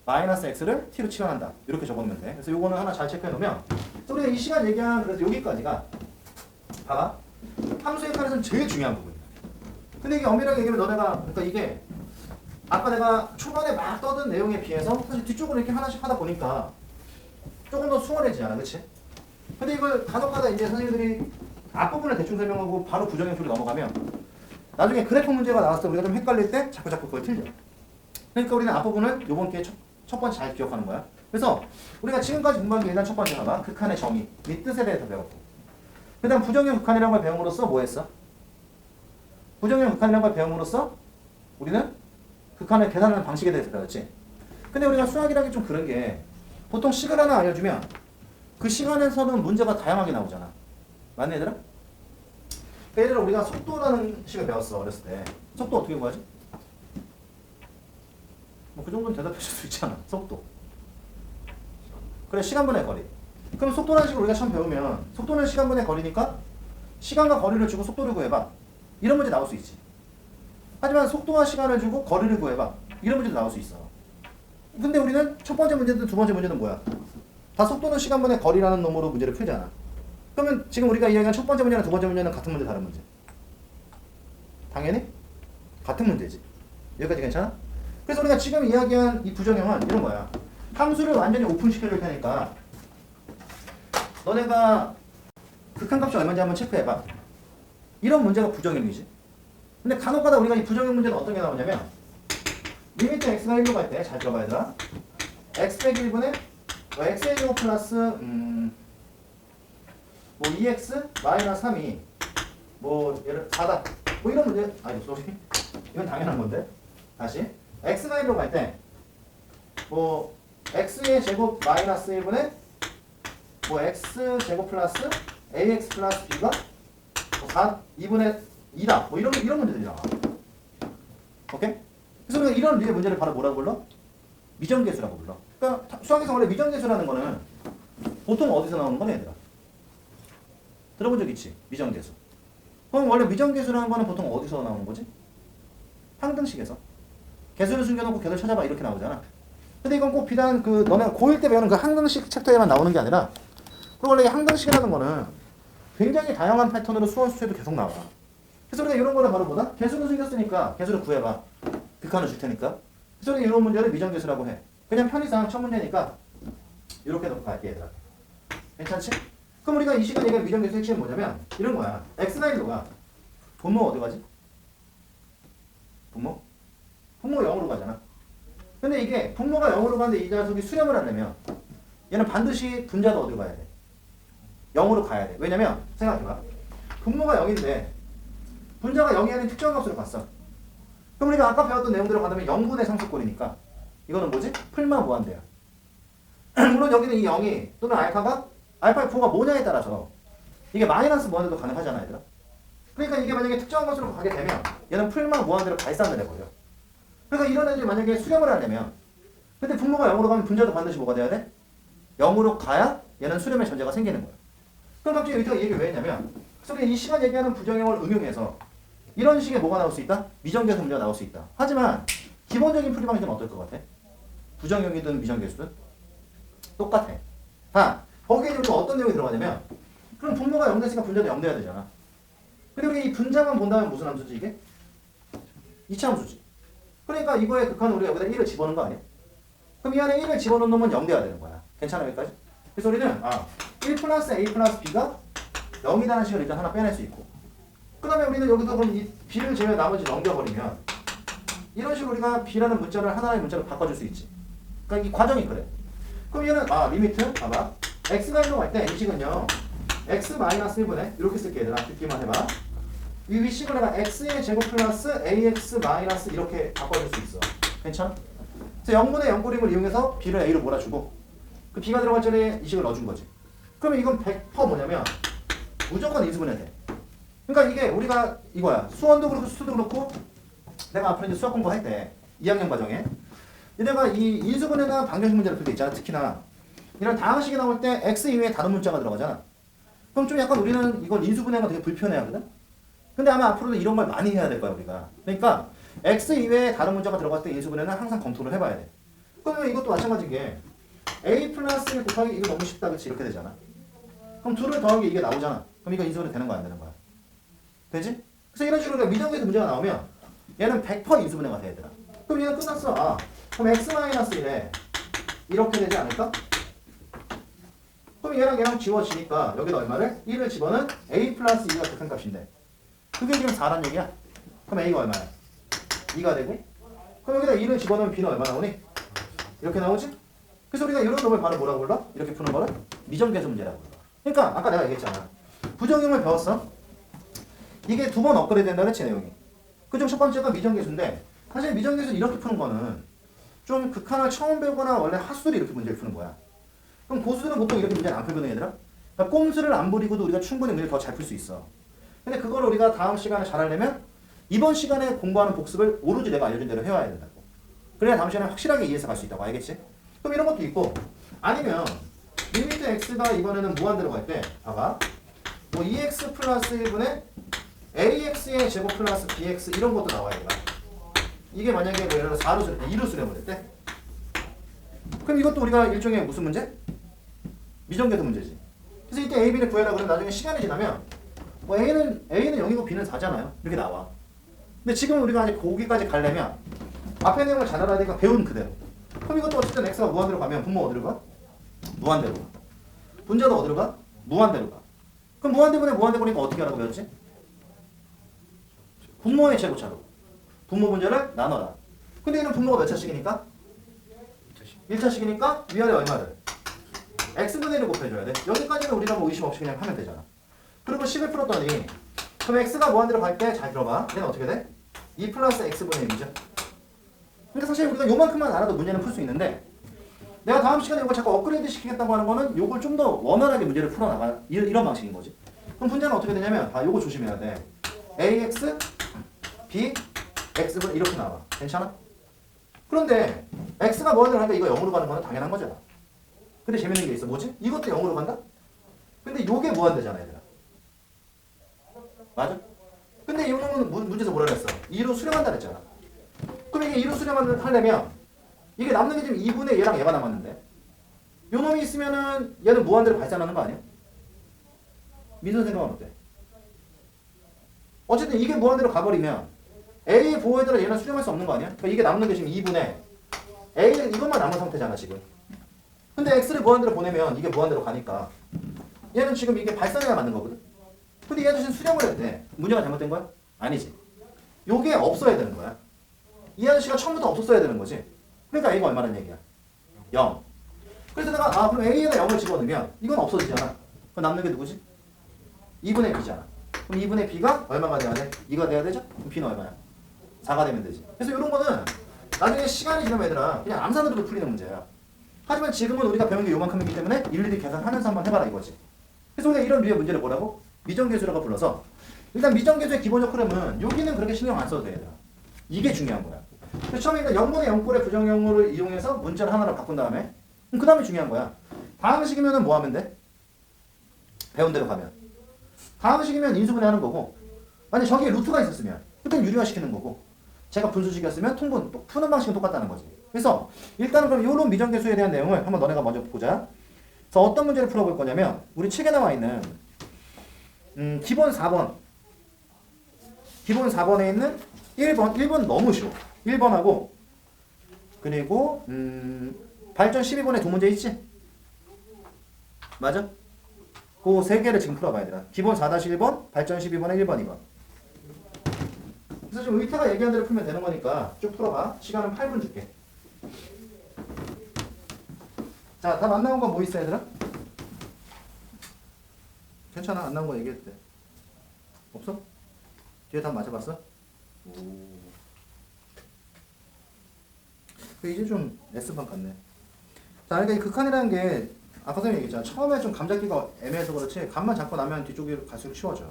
마이너스 x를 t로 치환한다. 이렇게 적어놓으면 돼. 그래서 요거는 하나 잘 체크해 놓으면 우리가 이 시간 얘기한 그래서 여기까지가 봐봐. 함수의 칸에서는 제일 중요한 부분이야. 근데 이게 엄밀하게 얘기하면 너네가 그러니까 이게 아까 내가 초반에 막 떠든 내용에 비해서 사실 뒤쪽으로 이렇게 하나씩 하다 보니까 조금 더 수월해지잖아. 그치? 근데 이걸 가져가다 이제 선생님들이 앞부분을 대충 설명하고 바로 부정행수로 넘어가면 나중에 그래프 문제가 나왔을 때 우리가 좀 헷갈릴 때 자꾸 그걸 틀려. 그러니까 우리는 앞부분을 요번 기회에 첫 번째 잘 기억하는 거야. 그래서 우리가 지금까지 공부한 게 일단 첫 번째 봐봐. 극한의 정의 및 뜻에 대해서 배웠고, 그 다음 부정형 극한이라는 걸 배움으로써 뭐 했어? 부정형 극한이라는 걸 배움으로써 우리는 극한을 계산하는 방식에 대해서 배웠지. 근데 우리가 수학이라는 게 좀 그런 게 보통 식을 하나 알려주면 그 시간에서는 문제가 다양하게 나오잖아. 맞네 얘들아? 예를 들어 우리가 속도라는 식을 배웠어 어렸을 때. 속도 어떻게 구하지? 뭐 그 정도는 대답해 줄 수 있잖아. 속도. 그래 시간분의 거리. 그럼 속도라는 식을 우리가 처음 배우면 속도는 시간분의 거리니까 시간과 거리를 주고 속도를 구해봐. 이런 문제 나올 수 있지. 하지만 속도와 시간을 주고 거리를 구해봐. 이런 문제도 나올 수 있어. 근데 우리는 첫 번째 문제든 두 번째 문제는 뭐야? 다 속도는 시간분의 거리라는 놈으로 문제를 풀잖아. 그러면 지금 우리가 이야기한 첫 번째 문제랑 두 번째 문제는 같은 문제 다른 문제? 당연히 같은 문제지. 여기까지 괜찮아? 그래서 우리가 지금 이야기한 이 부정형은 이런 거야. 함수를 완전히 오픈시켜줄 테니까 너네가 극한값이 얼마인지 한번 체크해봐. 이런 문제가 부정형이지. 근데 간혹가다 우리가 이 부정형 문제는 어떤 게 나오냐면 리미트 x가 1로 갈 때 잘 들어봐 얘들아. x 빼기 1분의 x의 제곱 플러스 뭐 2x 마이너스 3이 뭐 예를 4다 뭐 이런 문제. 아니 소리 이건 당연한 건데. 다시 x가 1로 갈 때 뭐 x의 제곱 마이너스 1분의 뭐 x 제곱 플러스 ax 플러스 b가 뭐 2분의 2다 뭐 이런 문제들이 나와. 오케이? 그래서 우리가 이런 류의 문제를 바로 뭐라고 불러? 미정계수라고 불러. 그러니까 수학에서 원래 미정계수라는 거는 보통 어디서 나오는 거냐 얘들아? 들어본 적 있지? 미정계수. 그럼 원래 미정계수라는 거는 보통 어디서 나오는 거지? 항등식에서. 계수를 숨겨놓고 계수를 찾아봐 이렇게 나오잖아. 근데 이건 꼭 비단 그 너네가 고1 때 배우는 그 항등식 챕터에만 나오는 게 아니라 그리고 원래 이 항등식이라는 거는 굉장히 다양한 패턴으로 수원 수수에도 계속 나와. 그래서 우리가 이런 거를 바로 뭐다? 계수를 숨겼으니까 계수를 구해봐. 극한을 줄 테니까. 그래서 우리가 이런 문제를 미정계수라고 해. 그냥 편의상 첫 문제니까 이렇게 놓고 갈게 얘들아. 괜찮지? 그럼 우리가 이 시간 얘기한 미정계수 핵심은 뭐냐면 이런 거야. x가 1로가 분모 어디 가지? 분모 0으로 가잖아. 근데 이게 분모가 0으로 가는데 이 녀석이 수렴을 하려면 얘는 반드시 분자도 어디로 가야 돼? 0으로 가야 돼. 왜냐면 생각해봐. 분모가 0인데 분자가 0이 아닌 특정 값으로 갔어. 그럼 우리가 아까 배웠던 내용대로 가면 0분의 상수꼴이니까 이거는 뭐지? 풀마 무한대야. 물론 여기는 이 0이 또는 알파가 알파의 부호가 뭐냐에 따라서 이게 마이너스 무한대도 가능하잖아 얘들아. 그러니까 이게 만약에 특정한 것으로 가게 되면 얘는 풀마 무한대로 발산을 해버려. 그러니까 이런 애들이 만약에 수렴을 하려면 근데 분모가 0으로 가면 분자도 반드시 뭐가 돼야 돼? 0으로 가야 얘는 수렴의 전제가 생기는 거야. 그럼 갑자기 여기다가 이 얘기를 왜 했냐면 그래서 이 시간 얘기하는 부정형을 응용해서 이런 식의 뭐가 나올 수 있다? 미정계수 문제가 나올 수 있다. 하지만 기본적인 풀이 방식은 어떨 것 같아? 부정형이든 미정계수든 똑같아. 거기에 우리가 어떤 내용이 들어가냐면 그럼 분모가 0 됐으니까 분자도 0 돼야 되잖아. 근데 우리 이 분자만 본다면 무슨 함수지 이게? 이차함수지. 그러니까 이거의 극한은 우리가 여기다 1을 집어넣은 거 아니야? 그럼 이 안에 1을 집어넣는 놈은 0 돼야 되는 거야. 괜찮아 여기까지? 그래서 우리는 1 플러스 a 플러스 b가 0이라는 식을 일단 하나 빼낼 수 있고 그 다음에 우리는 여기서 그럼 이 b를 제외 나머지 넘겨버리면 이런 식으로 우리가 b라는 문자를 하나의 문자로 바꿔줄 수 있지. 그러니까 이 과정이 그래. 그럼 얘는 리미트 봐봐. x가 1로 갈 때 이 식은요 x 마이너스 1분의 이렇게 쓸게 얘들아. 듣기만 해봐. 이 위식을 내가 x의 제곱 플러스 ax 마이너스 이렇게 바꿔줄 수 있어. 괜찮아? 그래서 0분의 0그림을 이용해서 b를 a로 몰아주고 그 b가 들어갈 자리에 이 식을 넣어준 거지. 그러면 이건 100% 뭐냐면 무조건 인수분해 돼. 그러니까 이게 우리가 이거야. 수원도 그렇고 수도 그렇고 내가 앞으로 이제 수학 공부할 때 2학년 과정에 얘네가 이 인수분해나 방정식 문제를 풀 때 있잖아. 특히나 이런 다항식이 나올 때 x 이외에 다른 문자가 들어가잖아. 그럼 좀 약간 우리는 이걸 인수분해가 되게 불편해하거든. 근데 아마 앞으로도 이런 걸 많이 해야 될 거야 우리가. 그러니까 x 이외에 다른 문자가 들어갔을 때 인수분해는 항상 검토를 해봐야 돼. 그러면 이것도 마찬가지인 게 a 플러스 1 곱하기 이거 너무 쉽다 그치? 이렇게 되잖아. 그럼 2를 더하기 이게 나오잖아. 그럼 이거 인수분해 되는 거야 안 되는 거야? 되지? 그래서 이런 식으로 미정계수 문제가 나오면 얘는 100% 인수분해가 돼 얘들아. 그럼 얘는 끝났어. 그럼 x-1에 이렇게 되지 않을까? 그럼 얘랑 지워지니까 여기다 얼마를? 1을 집어넣은 a 플러스 2가 극한값인데 그게 지금 4란 얘기야. 그럼 a가 얼마야? 2가 되고 그럼 여기다 2를 집어넣으면 b는 얼마 나오니? 이렇게 나오지? 그래서 우리가 이런 놈을 바로 뭐라고 불러? 이렇게 푸는 거를 미정계수 문제라고 불러. 그러니까 아까 내가 얘기했잖아. 부정형을 배웠어. 이게 두 번 업그레이드 된다 그랬지 내용이. 그중 첫 번째가 미정계수인데 사실 미정계수 이렇게 푸는 거는 좀 극한을 처음 배우거나 원래 하수들이 이렇게 문제를 푸는 거야. 그럼 고수들은 보통 이렇게 문제를 안 풀거든 얘들아. 그러니까 꼼수를 안 부리고도 우리가 충분히 문제를 더 잘 풀 수 있어. 근데 그걸 우리가 다음 시간에 잘하려면 이번 시간에 공부하는 복습을 오로지 내가 알려준 대로 해와야 된다고. 그래야 다음 시간에 확실하게 이해해서 갈 수 있다고. 알겠지? 그럼 이런 것도 있고 아니면 리미트 x가 이번에는 무한대로 갈 때 봐봐. 뭐 2x 플러스 1분의 ax의 제곱 플러스 bx 이런 것도 나와야 돼. 이게 만약에 뭐 예를 들어 4로 수렴, 2로 수렴을 했대. 그럼 이것도 우리가 일종의 무슨 문제? 미정계수 문제지. 그래서 이때 a, b를 구해라 그러면 나중에 시간이 지나면 뭐 a는 0이고 b는 4잖아요. 이렇게 나와. 근데 지금 우리가 아직 거기까지 가려면 앞에 내용을 잘 알아야 되니까 배운 그대로. 그럼 이것도 어쨌든 x가 무한대로 가면 분모 어디로 가? 무한대로 가. 분자도 어디로 가? 무한대로 가. 그럼 무한대분의 무한대분이니까 어떻게 하라고 배웠지? 분모의 제곱차로. 분모 분자를 나눠라. 근데 얘는 분모가 몇 차씩이니까? 1차씩이니까 위아래 얼마를? x분의 1을 곱해줘야 돼. 여기까지는 우리가 뭐 의심 없이 그냥 하면 되잖아. 그리고 10을 풀었더니 그럼 x가 무한대로 갈 때 잘 들어봐. 얘는 어떻게 돼? 2 플러스 x분의 1이죠. 그러니까 사실 우리가 요만큼만 알아도 문제는 풀 수 있는데 내가 다음 시간에 이거 자꾸 업그레이드 시키겠다고 하는 거는 요걸 좀 더 원활하게 문제를 풀어나가 이런 방식인 거지. 그럼 분자는 어떻게 되냐면 요거 조심해야 돼. ax, b, x분 이렇게 나와. 괜찮아? 그런데 x가 무한대로 가니까 이거 0으로 가는 거는 당연한 거잖아. 근데 재밌는 게 있어. 뭐지? 이것도 0으로 간다? 근데 요게 무한대잖아 얘들아. 맞아? 근데 이 놈은 문제에서 뭐라 그랬어? 2로 수렴한다 그랬잖아. 그럼 이게 2로 수렴하려면 이게 남는 게 지금 2분의 얘랑 얘가 남았는데 요 놈이 있으면은 얘는 무한대로 발산하는 거 아니야? 민선 생각은 어때? 어쨌든 이게 무한대로 가버리면 A의 보호에 따라 얘는 수렴할 수 없는 거 아니야? 그러니까 이게 남는 게 지금 2분의 A는 이것만 남은 상태잖아 지금. 근데 X를 무한대로 보내면 이게 무한대로 가니까 얘는 지금 이게 발산해야 맞는 거거든. 근데 얘도 지금 수렴을 해야 돼. 문제가 잘못된 거야? 아니지. 요게 없어야 되는 거야. 이 아저씨가 처음부터 없었어야 되는 거지. 그러니까 A가 얼마라는 얘기야? 0. 그래서 내가 그럼 A에다 0을 집어넣으면 이건 없어지잖아. 그럼 남는 게 누구지? 2분의 B잖아. 그럼 2분의 B가 얼마가 돼야 돼? 2가 돼야 되죠? 그럼 B는 얼마야? 4가 되면 되지. 그래서 이런 거는 나중에 시간이 지나면 얘들아 그냥 암산으로도 풀리는 문제야. 하지만 지금은 우리가 배운 게 요만큼이기 때문에 일일이 계산하면서 한번 해봐라 이거지. 그래서 우리가 이런 류의 문제를 뭐라고? 미정계수라고 불러서 일단 미정계수의 기본적 흐름은 여기는 그렇게 신경 안 써도 돼 얘들아. 이게 중요한 거야. 그래서 처음에 일단 0분의 0꼴의 부정형을 이용해서 문자를 하나로 바꾼 다음에 그 다음에 중요한 거야. 다음 식이면은 뭐 하면 돼? 배운 대로 가면. 다음 식이면 인수분해 하는 거고 만약 저기에 루트가 있었으면 그때는 유리화시키는 거고 제가 분수식이었으면 통분 푸는 방식은 똑같다는 거지. 그래서 일단은 그럼 이런 미정계수에 대한 내용을 한번 너네가 먼저 보자. 그래서 어떤 문제를 풀어볼 거냐면 우리 책에 나와 있는 기본 4번 기본 4번에 있는 1번 너무 쉬워. 1번하고 그리고 발전 12번에 두 문제 있지? 맞아? 그 세 개를 지금 풀어봐야 돼. 기본 4-1번, 발전 12번에 1번, 2번. 그래서 지금 의태가 얘기한 대로 풀면 되는 거니까 쭉 풀어봐. 시간은 8분 줄게. 자, 답 안 나온 건 뭐 있어 얘들아? 괜찮아. 안 나온 거 얘기해도 돼. 없어? 뒤에 답 맞아봤어? 오. 이제 좀 S방 같네. 자, 그러니까 이 극한이라는 게 아까 선생님 얘기했잖아. 처음에 좀 감 잡기가 애매해서 그렇지 감만 잡고 나면 뒤쪽이 갈수록 쉬워져.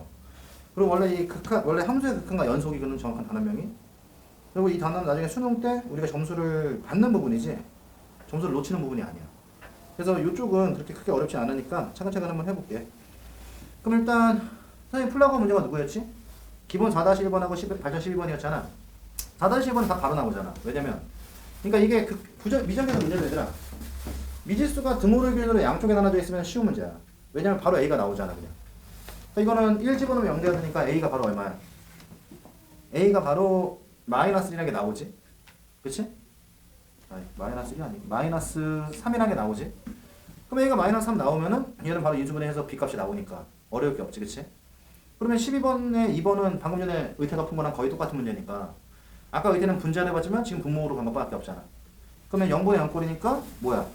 그리고 원래 이 극한, 원래 함수의 극한과 연속이 그는 정확한 단원명이. 그리고 이 단원은 나중에 수능 때 우리가 점수를 받는 부분이지 점수를 놓치는 부분이 아니야. 그래서 이쪽은 그렇게 크게 어렵지 않으니까 차근차근 한번 해볼게. 그럼 일단 선생님 풀라고 한 문제가 누구였지? 기본 4-1번하고 발전 12번이었잖아. 4-1번은 다 바로 나오잖아. 왜냐면 그러니까 이게 미정계수 문제는 얘들아 미지수가 등호를 기준으로 양쪽에 나눠져 있으면 쉬운 문제야. 왜냐면 바로 A가 나오잖아 그냥. 그러니까 이거는 1 집어넣으면 0 돼야 되니까 A가 바로 얼마야? A가 바로 -1이라는 게 나오지. 그치? 아니 -1이 아니고 -3이라는 게 나오지. 그럼 A가 -3 나오면은 얘는 바로 인수분해해서 B값이 나오니까 어려울 게 없지. 그치? 그러면 12번에 2번은 방금 전에 의태가 푼 거랑 거의 똑같은 문제니까 아까 의대는 분자를 해봤지만 지금 분모로 간 것밖에 없잖아. 그러면 0분의 0꼴이니까 뭐야?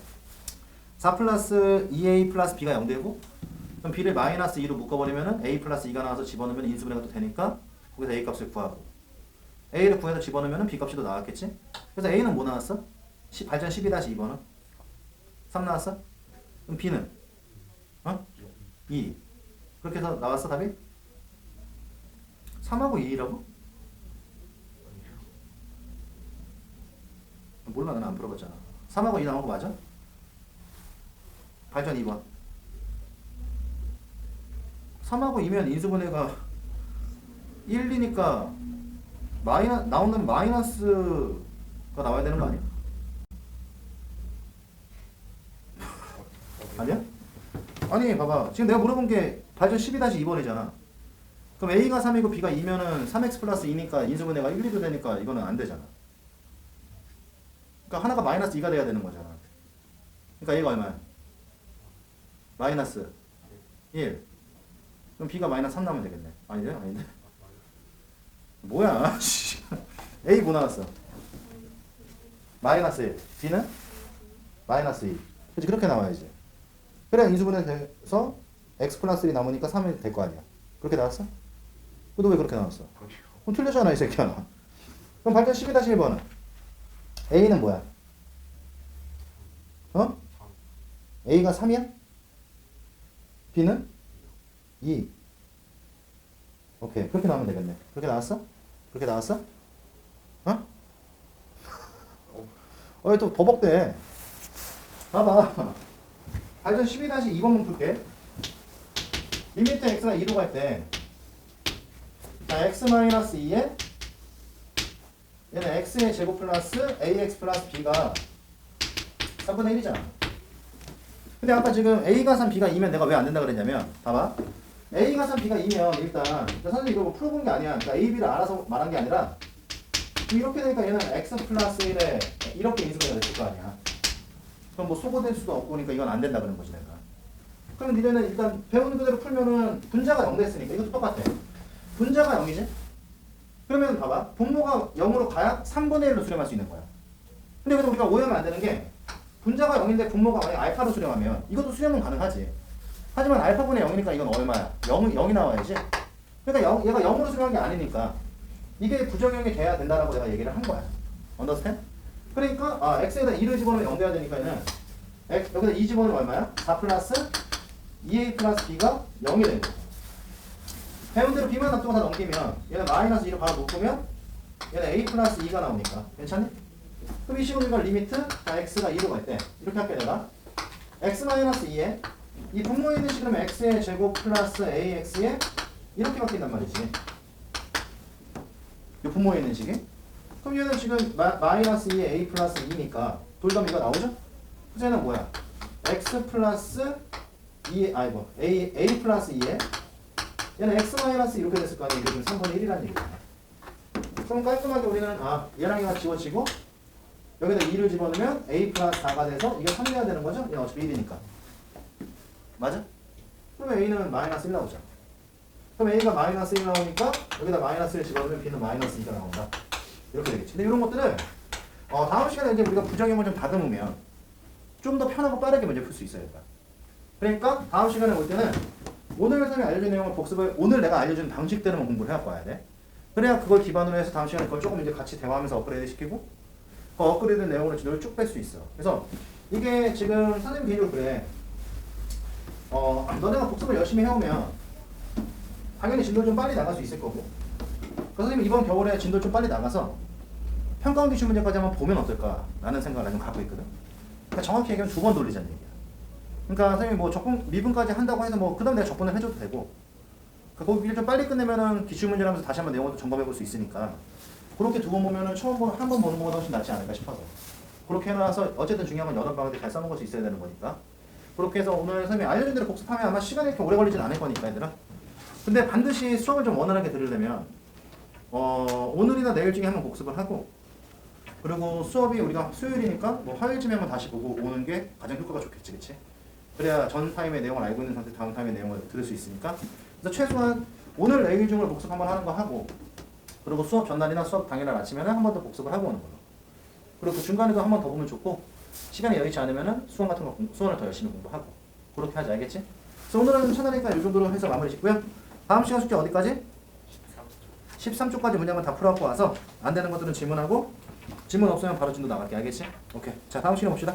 4 플러스 2a 플러스 b가 0되고 그럼 b를 마이너스 2로 묶어버리면 a 플러스 2가 나와서 집어넣으면 인수분해가 또 되니까 거기서 a 값을 구하고 a를 구해서 집어넣으면 b 값이 또 나왔겠지? 그래서 a는 뭐 나왔어? 발전 12-2번은? 3 나왔어? 그럼 b는? 2. 그렇게 해서 나왔어 답이? 3하고 2라고? 몰라 나는 안 풀어봤잖아. 3하고 2 나온 거 맞아? 발전 2번. 3하고 2면 인수분해가 1, 2니까 나온다면 마이너스가 나와야 되는 거 아니야? 아니야? 아니 봐봐 지금 내가 물어본 게 발전 12-2번이잖아. 그럼 A가 3이고 B가 2면은 3x 플러스 2니까 인수분해가 1, 2도 되니까 이거는 안 되잖아. 그러니까 하나가 마이너스 2가 돼야 되는 거잖아. 그러니까 얘가 얼마야? 마이너스 1. 그럼 B가 마이너스 3 나오면 되겠네. 아닌데? 아닌데? 뭐야? A 뭐 나왔어? 마이너스 1. B는? 마이너스 2. 그치 그렇게 나와야지. 그래야 인수분해 돼서 x 플러스 1이 남으니까 3이 될 거 아니야. 그렇게 나왔어? 너 왜 그렇게 나왔어? 그럼 틀렸잖아 이 새끼야. 그럼 발전 12-1번은 A는 뭐야? A가 3이야? B는? 2. 오케이 그렇게 나오면 되겠네. 그렇게 나왔어? 그렇게 나왔어? 또 버벅대. 봐봐. 발전 12-2번만 풀게. 리미트 x가 2로 갈 때, 자, x-2에 얘는 x의 제곱 플러스 ax 플러스 b가 3분의 1이잖아. 근데 아까 지금 a가 3, b가 2면 내가 왜 안 된다 그랬냐면, 봐봐. a가 3, b가 2면 일단, 선생님 이거 뭐 풀어본 게 아니야. 그러니까 a, b를 알아서 말한 게 아니라, 이렇게 되니까 얘는 x 플러스 1에 이렇게 인수분해가 될 거 아니야. 그럼 뭐 소거될 수도 없고 그러니까 이건 안 된다 그런 거지 내가. 그럼 니네는 일단 배우는 그대로 풀면은 분자가 0 됐으니까 이것도 똑같아. 분자가 0이지? 그러면 봐봐. 분모가 0으로 가야 3분의 1로 수렴할 수 있는 거야. 근데 여기서 우리가 오해하면 안 되는 게 분자가 0인데 분모가 만약 알파로 수렴하면 이것도 수렴은 가능하지. 하지만 알파분의 0이니까 이건 얼마야? 0이 나와야지. 그러니까 얘가 0으로 수렴한 게 아니니까 이게 부정형이 돼야 된다라고 내가 얘기를 한 거야. 언더스탠? 그러니까 x에다 2를 집어넣으면 0 돼야 되니까는 여기다 2 집어넣으면 얼마야? 4 플러스 2a 플러스 b가 0이 되는 거야. 배운 대로 b만 놔두고 다 넘기면 얘는 마이너스 2를 바로 묶으면 얘는 a 플러스 2가 나오니까 괜찮니? 그럼 이 식으로 이걸 리미트 x가 2로 갈 때 이렇게 할게 내가 x 마이너스 2에 이 분모에 있는 식으로 x의 제곱 플러스 ax에 이렇게 바뀐단 말이지. 이 분모에 있는 식이. 그럼 얘는 지금 마이너스 2에 a 플러스 2니까 돌담이가 나오죠? 그래서 얘는 뭐야? x 플러스 2, a 플러스 2에 얘는 x 마이너스 이렇게 됐을 거 아니야. 이게 지금 3분의 1이라는 얘기잖아. 그럼 깔끔하게 우리는 얘랑 얘가 지워지고 여기다 2를 집어넣으면 a 플러스 4가 돼서 이게 3 돼야 되는 거죠? 얘는 어차피 1이니까. 맞아? 그러면 a는 마이너스 1 나오죠. 그럼 a가 마이너스 1 나오니까 여기다 마이너스 1 집어넣으면 b는 마이너스 2가 나온다. 이렇게 되겠지. 근데 이런 것들을 다음 시간에 이제 우리가 부정형을 좀 다듬으면 좀 더 편하고 빠르게 문제 풀 수 있어요. 그러니까 다음 시간에 올 때는 오늘 선생님이 알려준 내용을 복습을 오늘 내가 알려준 방식대로만 공부를 해갖고 와야 돼. 그래야 그걸 기반으로 해서 다음 시간에 그걸 조금 이제 같이 대화하면서 업그레이드 시키고 그 업그레이드 내용으로 진도를 쭉 뺄 수 있어. 그래서 이게 지금 선생님 개인적으로 그래. 너네가 복습을 열심히 해오면 당연히 진도를 좀 빨리 나갈 수 있을 거고 그 선생님 이번 겨울에 진도를 좀 빨리 나가서 평가원 기출 문제까지 한번 보면 어떨까라는 생각을 좀 갖고 있거든. 그러니까 정확히 얘기하면 2번 돌리자는 얘기야. 그러니까 선생님이 뭐 적분 미분까지 한다고 해서 뭐 그다음 내가 적분을 해줘도 되고 거기를 좀 빨리 끝내면은 기출 문제를 하면서 다시 한번 내용을 점검해 볼 수 있으니까 그렇게 2번 보면은 처음 한 번 보는 것보다 훨씬 낫지 않을까 싶어서 그렇게 해놔서 어쨌든 중요한 건 여덟 방학 때 잘 써먹을 수 있어야 되는 거니까 그렇게 해서 오늘 선생님이 알려준 대로 복습하면 아마 시간이 이렇게 오래 걸리진 않을 거니까 얘들아. 근데 반드시 수업을 좀 원활하게 들으려면 오늘이나 내일 중에 한번 복습을 하고 그리고 수업이 우리가 수요일이니까 뭐 화요일쯤에 한번 다시 보고 오는 게 가장 효과가 좋겠지, 그치? 그래야 전 타임의 내용을 알고 있는 상태 다음 타임의 내용을 들을 수 있으니까 그래서 최소한 오늘 내일 중으로 복습 한번 하는 거 하고 그리고 수업 전날이나 수업 당일날 아침에는 한 번 더 복습을 하고 오는 걸로. 그리고 그 중간에도 한 번 더 보면 좋고 시간이 여의치 않으면은 수원 같은 거 수원을 더 열심히 공부하고 그렇게 하자. 알겠지? 그래서 오늘은 천하니까 이 정도로 해서 마무리 짓고요. 다음 시간 숙제 어디까지? 13초까지 문장만 다 풀어갖고 와서 안 되는 것들은 질문하고 질문 없으면 바로 진도 나갈게. 알겠지? 오케이. 자 다음 시간 봅시다.